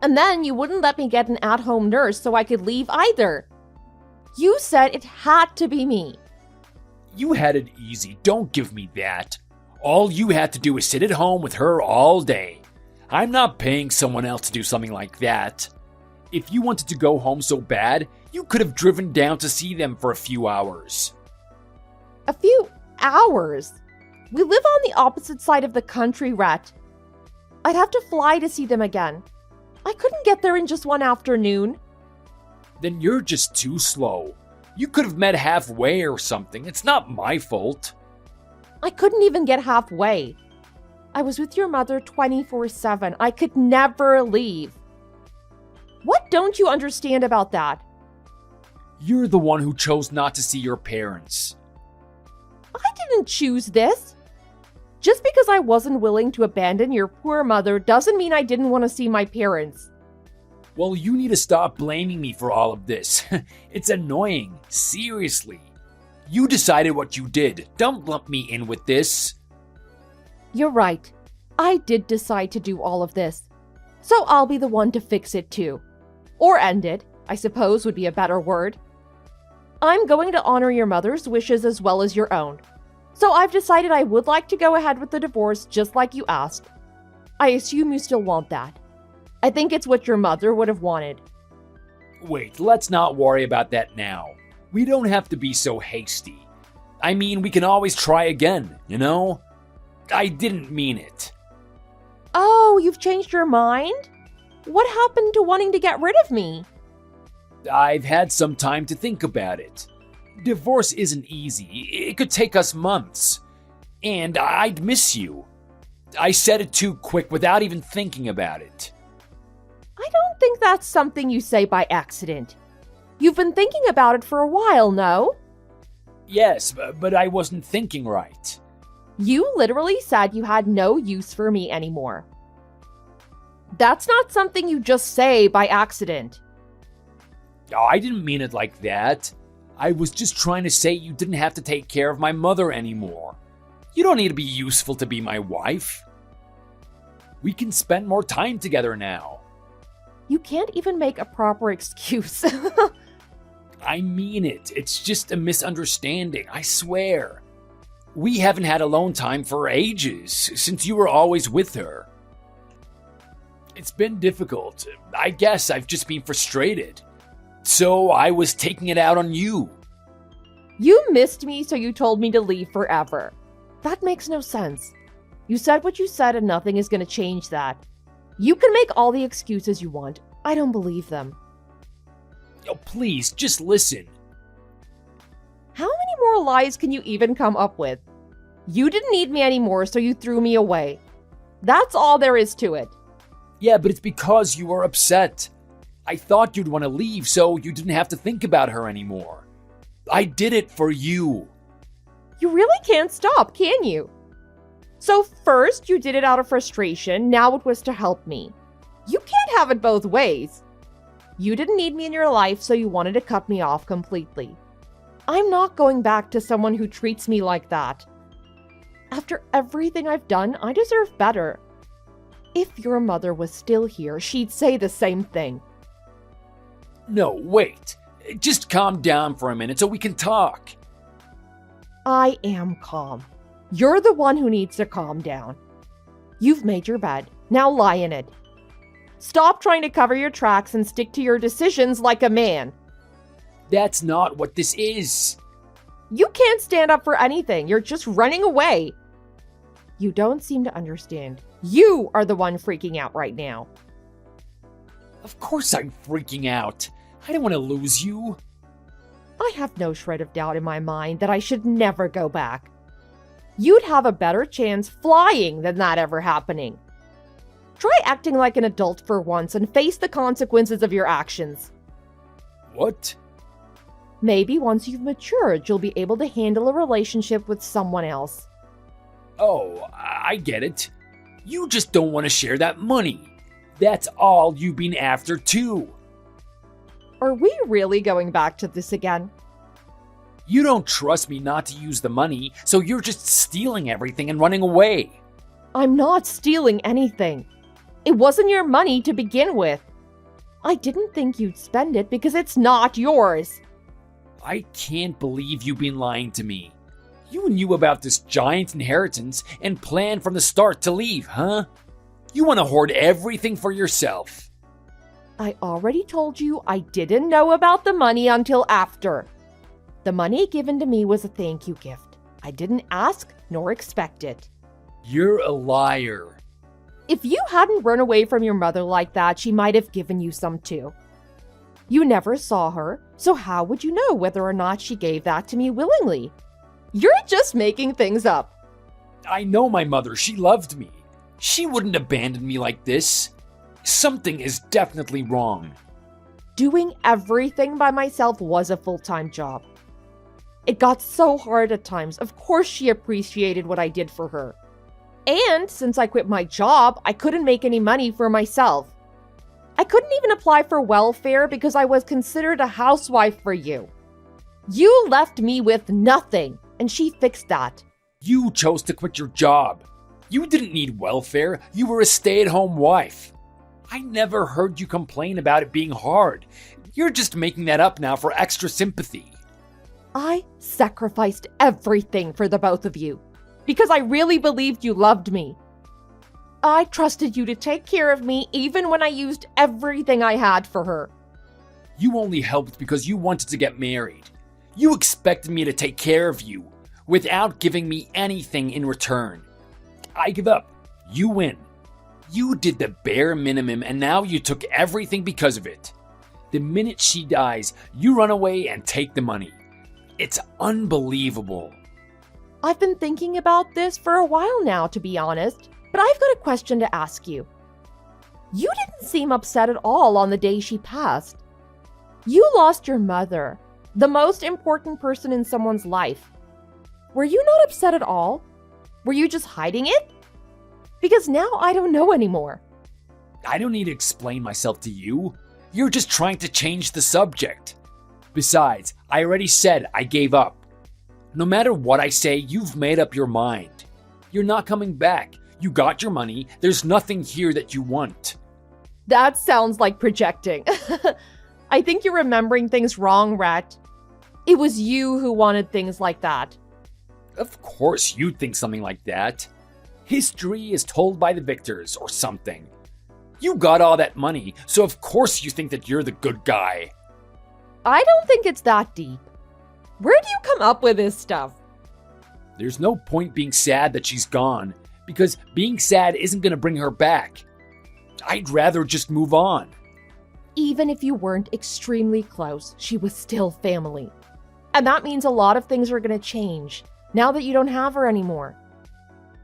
And then you wouldn't let me get an at-home nurse so I could leave either. You said it had to be me.
You had it easy, don't give me that. All you had to do was sit at home with her all day. I'm not paying someone else to do something like that. If you wanted to go home so bad, you could have driven down to see them for a few hours.
A few hours? We live on the opposite side of the country, Rhett. I'd have to fly to see them again. I couldn't get there in just one afternoon.
Then you're just too slow. You could have met halfway or something. It's not my fault.
I couldn't even get halfway. I was with your mother 24/7. I could never leave. What don't you understand about that?
You're the one who chose not to see your parents.
I didn't choose this. Just because I wasn't willing to abandon your poor mother doesn't mean I didn't want to see my parents.
Well, you need to stop blaming me for all of this. It's annoying. Seriously. You decided what you did. Don't lump me in with this.
You're right. I did decide to do all of this. So I'll be the one to fix it too. Or end it, I suppose would be a better word. I'm going to honor your mother's wishes as well as your own. So I've decided I would like to go ahead with the divorce just like you asked. I assume you still want that. I think it's what your mother would have wanted.
Wait, let's not worry about that now. We don't have to be so hasty. I mean, we can always try again, you know? I didn't mean it.
Oh, you've changed your mind? What happened to wanting to get rid of me?
I've had some time to think about it. Divorce isn't easy. It could take us months. And I'd miss you. I said it too quick without even thinking about it.
I don't think that's something you say by accident. You've been thinking about it for a while, no?
Yes, but I wasn't thinking right.
You literally said you had no use for me anymore. That's not something you just say by accident.
Oh, I didn't mean it like that. I was just trying to say you didn't have to take care of my mother anymore. You don't need to be useful to be my wife. We can spend more time together now.
You can't even make a proper excuse.
I mean it. It's just a misunderstanding, I swear. We haven't had alone time for ages, since you were always with her. It's been difficult. I guess I've just been frustrated. So I was taking it out on you.
You missed me, so you told me to leave forever. That makes no sense. You said what you said and nothing is going to change that. You can make all the excuses you want. I don't believe them.
Oh, please, just listen.
How many more lies can you even come up with? You didn't need me anymore, so you threw me away. That's all there is to it.
Yeah, but it's because you were upset. I thought you'd want to leave so you didn't have to think about her anymore. I did it for you.
You really can't stop, can you? So first you did it out of frustration, now it was to help me. You can't have it both ways. You didn't need me in your life, so you wanted to cut me off completely. I'm not going back to someone who treats me like that. After everything I've done, I deserve better. If your mother was still here, she'd say the same thing.
No, wait. Just calm down for a minute so we can talk.
I am calm. You're the one who needs to calm down. You've made your bed. Now lie in it. Stop trying to cover your tracks and stick to your decisions like a man.
That's not what this is.
You can't stand up for anything. You're just running away. You don't seem to understand. You are the one freaking out right now.
Of course I'm freaking out. I don't want to lose you.
I have no shred of doubt in my mind that I should never go back. You'd have a better chance flying than that ever happening. Try acting like an adult for once and face the consequences of your actions.
What?
Maybe once you've matured, you'll be able to handle a relationship with someone else.
Oh, I get it. You just don't want to share that money. That's all you've been after too.
Are we really going back to this again?
You don't trust me not to use the money, so you're just stealing everything and running away.
I'm not stealing anything. It wasn't your money to begin with. I didn't think you'd spend it because it's not yours.
I can't believe you've been lying to me. You knew about this giant inheritance and planned from the start to leave, huh? You want to hoard everything for yourself.
I already told you I didn't know about the money until after. The money given to me was a thank you gift. I didn't ask nor expect it.
You're a liar.
If you hadn't run away from your mother like that, she might have given you some too. You never saw her, so how would you know whether or not she gave that to me willingly? You're just making things up.
I know my mother. She loved me. She wouldn't abandon me like this. Something is definitely wrong.
Doing everything by myself was a full-time job. It got so hard at times. Of course she appreciated what I did for her. And since I quit my job, I couldn't make any money for myself. I couldn't even apply for welfare because I was considered a housewife for you. You left me with nothing, and she fixed that.
You chose to quit your job. You didn't need welfare. You were a stay-at-home wife. I never heard you complain about it being hard. You're just making that up now for extra sympathy.
I sacrificed everything for the both of you because I really believed you loved me. I trusted you to take care of me even when I used everything I had for her.
You only helped because you wanted to get married. You expected me to take care of you without giving me anything in return. I give up. You win. You did the bare minimum and now you took everything because of it. The minute she dies, you run away and take the money. It's unbelievable.
I've been thinking about this for a while now, to be honest, but I've got a question to ask you. You didn't seem upset at all on the day she passed. You lost your mother, the most important person in someone's life. Were you not upset at all? Were you just hiding it? Because now I don't know anymore.
I don't need to explain myself to you. You're just trying to change the subject. Besides, I already said I gave up. No matter what I say, you've made up your mind. You're not coming back. You got your money. There's nothing here that you want.
That sounds like projecting. I think you're remembering things wrong, Rat. It was you who wanted things like that.
Of course you'd think something like that. History is told by the victors or something. You got all that money, so of course you think that you're the good guy.
I don't think it's that deep. Where do you come up with this stuff?
There's no point being sad that she's gone, because being sad isn't going to bring her back. I'd rather just move on.
Even if you weren't extremely close, she was still family. And that means a lot of things are going to change now that you don't have her anymore.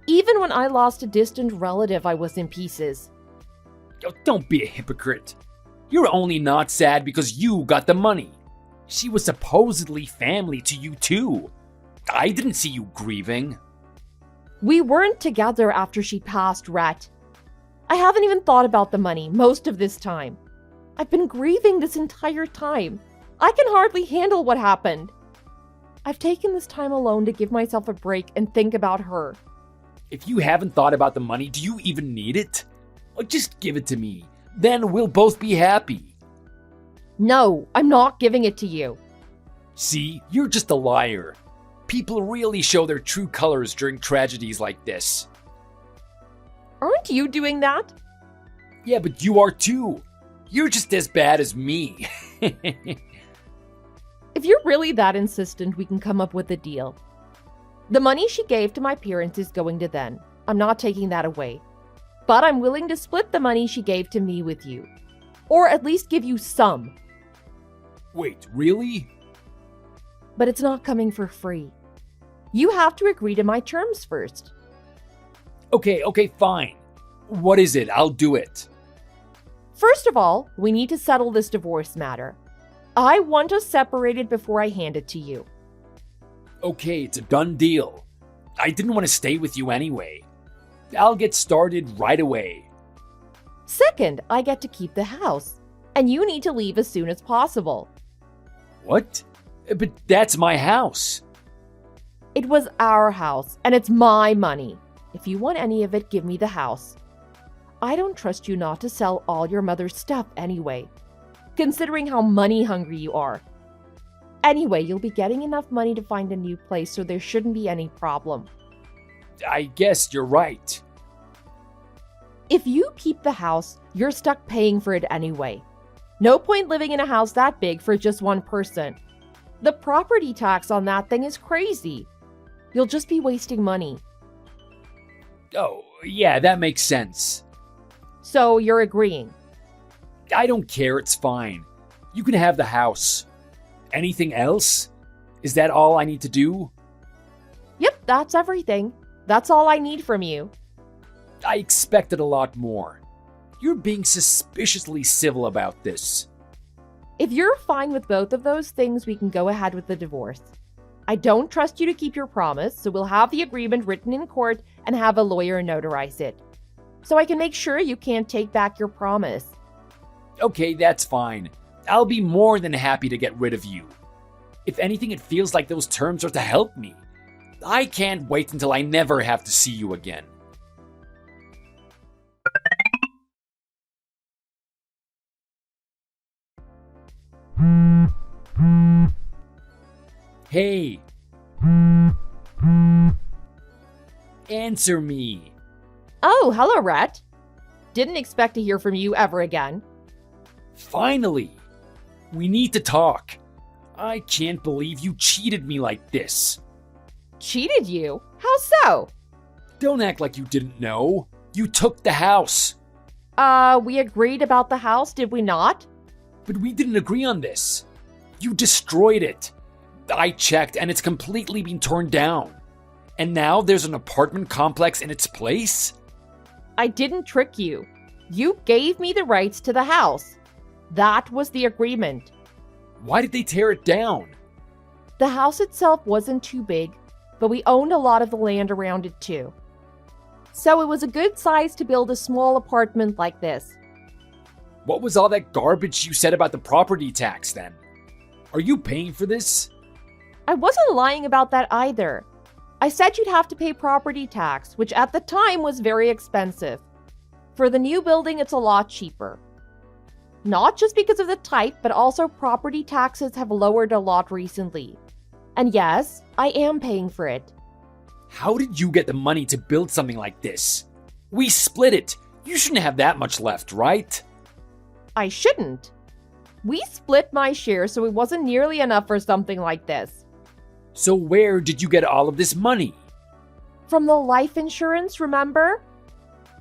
Even when I lost a distant relative, I was in pieces.
Oh, don't be a hypocrite. You're only not sad because you got the money. She was supposedly family to you too. I didn't see you grieving.
We weren't together after she passed, Rat. I haven't even thought about the money most of this time. I've been grieving this entire time. I can hardly handle what happened. I've taken this time alone to give myself a break and think about her.
If you haven't thought about the money, do you even need it? Or just give it to me. Then we'll both be happy.
No, I'm not giving it to you.
See, you're just a liar. People really show their true colors during tragedies like this.
Aren't you doing that?
Yeah, but you are too. You're just as bad as me.
If you're really that insistent, we can come up with a deal. The money she gave to my parents is going to them. I'm not taking that away. But I'm willing to split the money she gave to me with you. Or at least give you some.
Wait, really?
But it's not coming for free. You have to agree to my terms first.
Okay, fine. What is it? I'll do it.
First of all, we need to settle this divorce matter. I want us separated before I hand it to you.
Okay, it's a done deal. I didn't want to stay with you anyway. I'll get started right away.
Second, I get to keep the house, and you need to leave as soon as possible.
What? But that's my house.
It was our house, and it's my money. If you want any of it, give me the house. I don't trust you not to sell all your mother's stuff anyway, considering how money hungry you are. Anyway, you'll be getting enough money to find a new place, so there shouldn't be any problem.
I guess you're right.
If you keep the house, you're stuck paying for it anyway. No point living in a house that big for just one person. The property tax on that thing is crazy. You'll just be wasting money.
Oh, yeah, that makes sense.
So you're agreeing?
I don't care, it's fine. You can have the house. Anything else? Is that all I need to do?
Yep, that's everything. That's all I need from you.
I expected a lot more. You're being suspiciously civil about this.
If you're fine with both of those things, we can go ahead with the divorce. I don't trust you to keep your promise, so we'll have the agreement written in court and have a lawyer notarize it. So I can make sure you can't take back your promise.
Okay, that's fine. I'll be more than happy to get rid of you. If anything, it feels like those terms are to help me. I can't wait until I never have to see you again. Hey. Answer me.
Oh, hello, Rhett. Didn't expect to hear from you ever again.
Finally. We need to talk. I can't believe you cheated me like this.
Cheated you? How so?
Don't act like you didn't know. You took the house.
We agreed about the house, did we not?
But we didn't agree on this. You destroyed it. I checked and it's completely been torn down. And now there's an apartment complex in its place?
I didn't trick you. You gave me the rights to the house. That was the agreement.
Why did they tear it down?
The house itself wasn't too big, but we owned a lot of the land around it too. So it was a good size to build a small apartment like this.
What was all that garbage you said about the property tax then? Are you paying for this?
I wasn't lying about that either. I said you'd have to pay property tax, which at the time was very expensive. For the new building, it's a lot cheaper. Not just because of the type, but also property taxes have lowered a lot recently. And yes, I am paying for it.
How did you get the money to build something like this? We split it. You shouldn't have that much left, right?
I shouldn't. We split my share, so it wasn't nearly enough for something like this.
So where did you get all of this money?
From the life insurance, remember?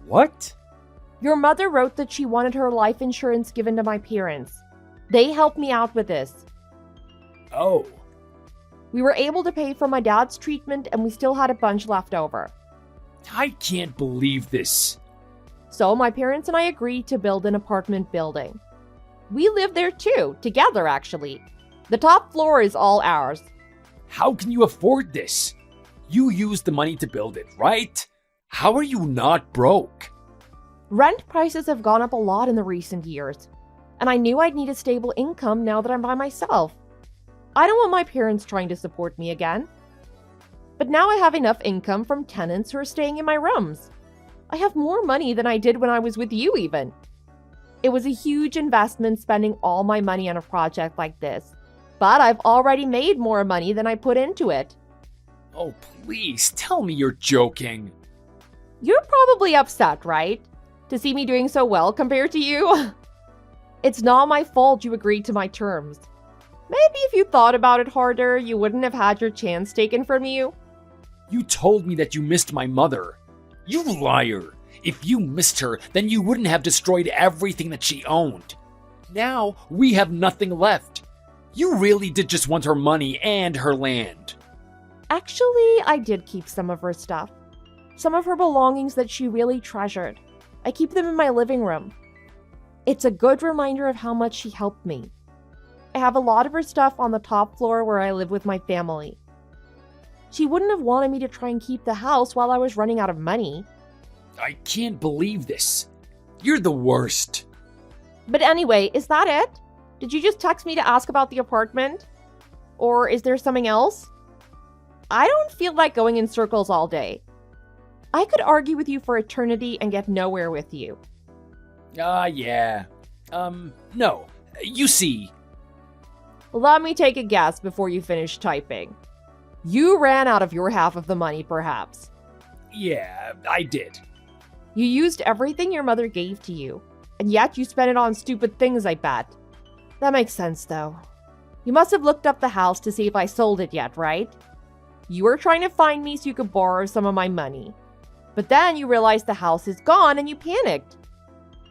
What?
Your mother wrote that she wanted her life insurance given to my parents. They helped me out with this.
Oh.
We were able to pay for my dad's treatment, and we still had a bunch left over.
I can't believe this.
So my parents and I agreed to build an apartment building. We live there too, together actually. The top floor is all ours.
How can you afford this? You used the money to build it, right? How are you not broke?
Rent prices have gone up a lot in the recent years, and I knew I'd need a stable income now that I'm by myself. I don't want my parents trying to support me again. But now I have enough income from tenants who are staying in my rooms. I have more money than I did when I was with you even. It was a huge investment spending all my money on a project like this, but I've already made more money than I put into it.
Oh, please, tell me you're joking.
You're probably upset, right? To see me doing so well compared to you? It's not my fault you agreed to my terms. Maybe if you thought about it harder, you wouldn't have had your chance taken from you.
You told me that you missed my mother. You liar. If you missed her, then you wouldn't have destroyed everything that she owned. Now, we have nothing left. You really did just want her money and her land.
Actually, I did keep some of her stuff. Some of her belongings that she really treasured. I keep them in my living room. It's a good reminder of how much she helped me. I have a lot of her stuff on the top floor where I live with my family. She wouldn't have wanted me to try and keep the house while I was running out of money.
I can't believe this. You're the worst.
But anyway, is that it? Did you just text me to ask about the apartment? Or is there something else? I don't feel like going in circles all day. I could argue with you for eternity and get nowhere with you.
Yeah. No. You see.
Let me take a guess before you finish typing. You ran out of your half of the money, perhaps.
Yeah, I did.
You used everything your mother gave to you, and yet you spent it on stupid things, I bet. That makes sense, though. You must have looked up the house to see if I sold it yet, right? You were trying to find me so you could borrow some of my money. But then you realized the house is gone and you panicked.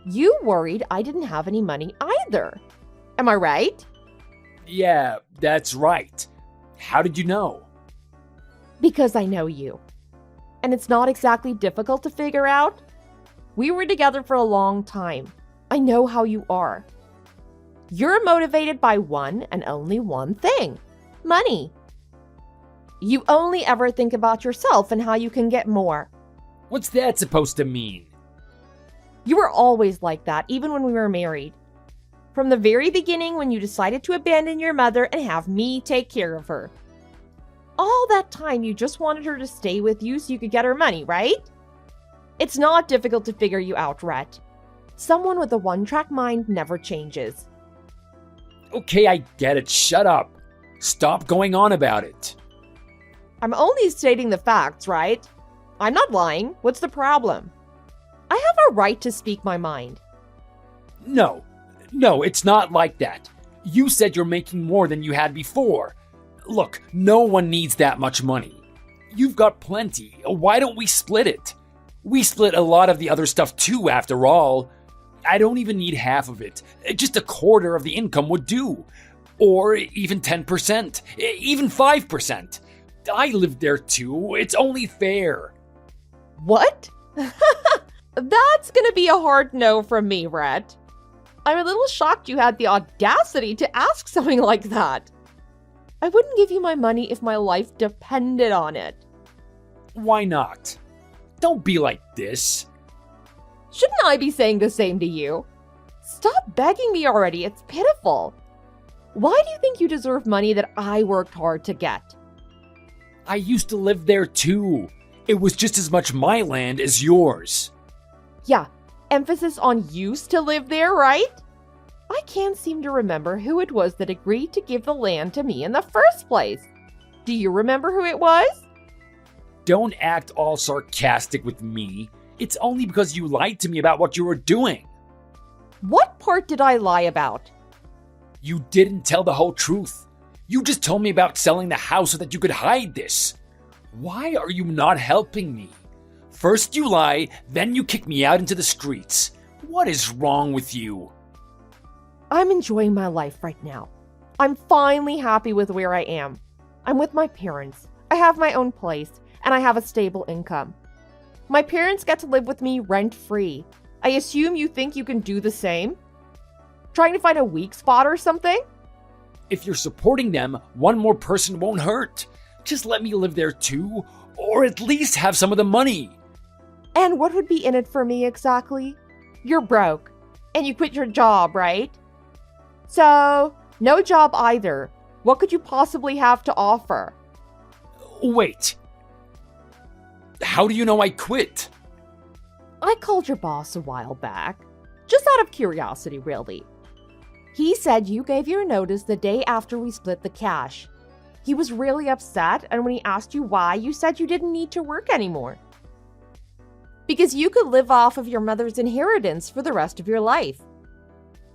You worried I didn't have any money either. Am I right?
Yeah, that's right. How did you know?
Because I know you. And it's not exactly difficult to figure out. We were together for a long time. I know how you are. You're motivated by one and only one thing: money. You only ever think about yourself and how you can get more.
What's that supposed to mean?
You were always like that, even when we were married. From the very beginning, when you decided to abandon your mother and have me take care of her. All that time, you just wanted her to stay with you so you could get her money, right? It's not difficult to figure you out, Rhett. Someone with a one-track mind never changes.
Okay, I get it. Shut up. Stop going on about it.
I'm only stating the facts, right? I'm not lying. What's the problem? I have a right to speak my mind.
No, it's not like that. You said you're making more than you had before. Look, no one needs that much money. You've got plenty. Why don't we split it? We split a lot of the other stuff too, after all. I don't even need half of it. Just a quarter of the income would do. Or even 10%, even 5%. I lived there too. It's only fair.
What? That's gonna be a hard no from me, Rhett. I'm a little shocked you had the audacity to ask something like that. I wouldn't give you my money if my life depended on it.
Why not? Don't be like this.
Shouldn't I be saying the same to you? Stop begging me already, it's pitiful. Why do you think you deserve money that I worked hard to get?
I used to live there too. It was just as much my land as yours.
Yeah, emphasis on used to live there, right? I can't seem to remember who it was that agreed to give the land to me in the first place. Do you remember who it was?
Don't act all sarcastic with me. It's only because you lied to me about what you were doing.
What part did I lie about?
You didn't tell the whole truth. You just told me about selling the house so that you could hide this. Why are you not helping me? First you lie, then you kick me out into the streets. What is wrong with you?
I'm enjoying my life right now. I'm finally happy with where I am. I'm with my parents. I have my own place, and I have a stable income. My parents get to live with me rent-free. I assume you think you can do the same? Trying to find a weak spot or something?
If you're supporting them, one more person won't hurt. Just let me live there too, or at least have some of the money.
And what would be in it for me exactly? You're broke, and you quit your job, right? So, no job either. What could you possibly have to offer?
Wait. How do you know I quit?
I called your boss a while back. Just out of curiosity, really. He said you gave your notice the day after we split the cash. He was really upset, and when he asked you why, you said you didn't need to work anymore. Because you could live off of your mother's inheritance for the rest of your life.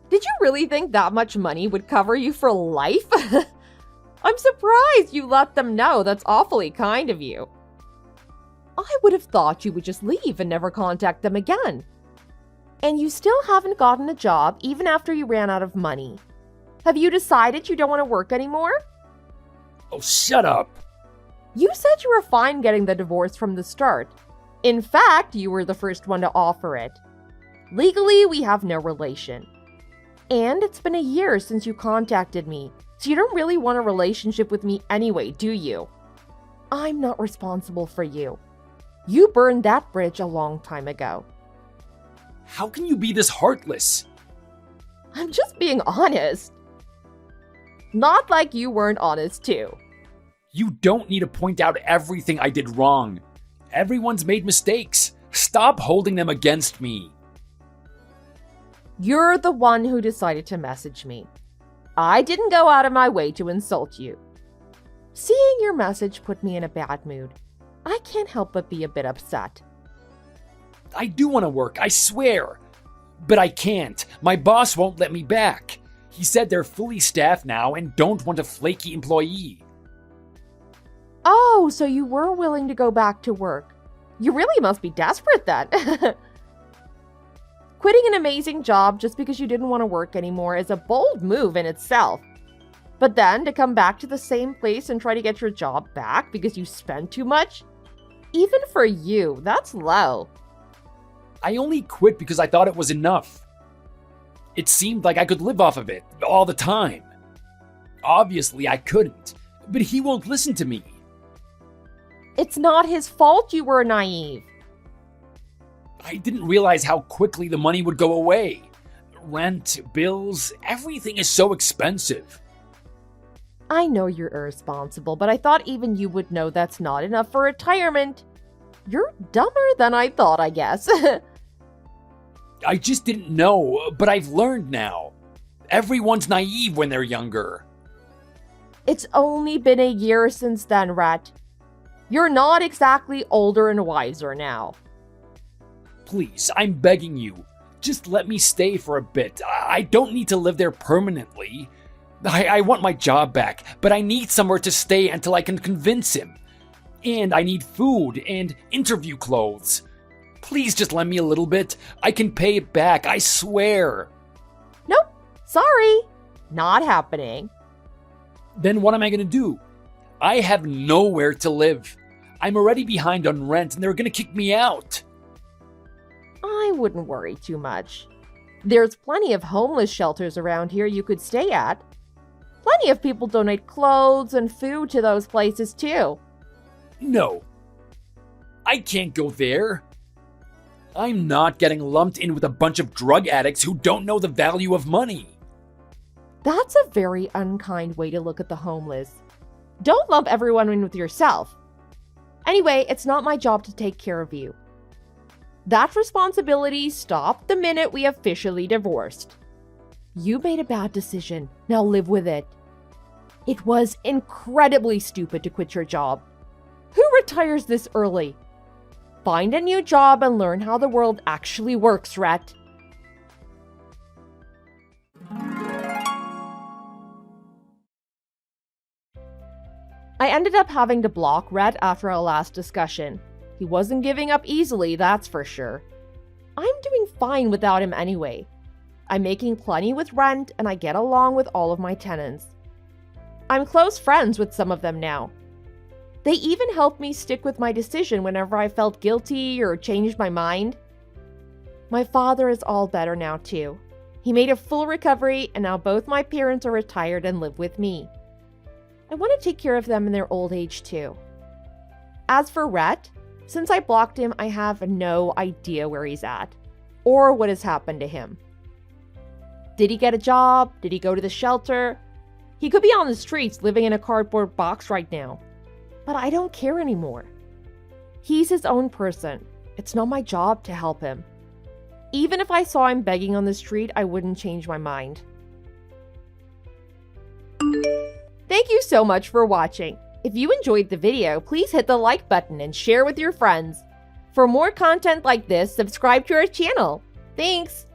Did you really think that much money would cover you for life? I'm surprised you let them know. That's awfully kind of you. I would have thought you would just leave and never contact them again. And you still haven't gotten a job even after you ran out of money. Have you decided you don't want to work anymore?
Oh, shut up.
You said you were fine getting the divorce from the start. In fact, you were the first one to offer it. Legally, we have no relation. And it's been a year since you contacted me, so you don't really want a relationship with me anyway, do you? I'm not responsible for you. You burned that bridge a long time ago.
How can you be this heartless?
I'm just being honest. Not like you weren't honest too.
You don't need to point out everything I did wrong. Everyone's made mistakes. Stop holding them against me.
You're the one who decided to message me. I didn't go out of my way to insult you. Seeing your message put me in a bad mood. I can't help but be a bit upset.
I do want to work, I swear. But I can't. My boss won't let me back. He said they're fully staffed now and don't want a flaky employee.
Oh, so you were willing to go back to work. You really must be desperate then. Quitting an amazing job just because you didn't want to work anymore is a bold move in itself. But then to come back to the same place and try to get your job back because you spent too much? Even for you, that's low.
I only quit because I thought it was enough. It seemed like I could live off of it all the time. Obviously, I couldn't, but he won't listen to me.
It's not his fault you were naive.
I didn't realize how quickly the money would go away. Rent, bills, everything is so expensive.
I know you're irresponsible, but I thought even you would know that's not enough for retirement. You're dumber than I thought, I guess.
I just didn't know, but I've learned now. Everyone's naive when they're younger.
It's only been a year since then, Rhett. You're not exactly older and wiser now.
Please, I'm begging you. Just let me stay for a bit. I don't need to live there permanently. I want my job back, but I need somewhere to stay until I can convince him. And I need food and interview clothes. Please just lend me a little bit. I can pay it back, I swear.
Nope, sorry. Not happening.
Then what am I gonna do? I have nowhere to live. I'm already behind on rent and they're gonna kick me out.
I wouldn't worry too much. There's plenty of homeless shelters around here you could stay at. Plenty of people donate clothes and food to those places too.
No. I can't go there. I'm not getting lumped in with a bunch of drug addicts who don't know the value of money.
That's a very unkind way to look at the homeless. Don't lump everyone in with yourself. Anyway, it's not my job to take care of you. That responsibility stopped the minute we officially divorced. You made a bad decision. Now live with it. It was incredibly stupid to quit your job. Who retires this early? Find a new job and learn how the world actually works, Rhett. I ended up having to block Rhett after our last discussion. He wasn't giving up easily, that's for sure. I'm doing fine without him anyway. I'm making plenty with rent and I get along with all of my tenants. I'm close friends with some of them now. They even helped me stick with my decision whenever I felt guilty or changed my mind. My father is all better now too. He made a full recovery and now both my parents are retired and live with me. I want to take care of them in their old age too. As for Rhett, since I blocked him, I have no idea where he's at or what has happened to him. Did he get a job? Did he go to the shelter? He could be on the streets living in a cardboard box right now. But I don't care anymore. He's his own person. It's not my job to help him. Even if I saw him begging on the street, I wouldn't change my mind. Thank you so much for watching. If you enjoyed the video, please hit the like button and share with your friends. For more content like this, subscribe to our channel. Thanks!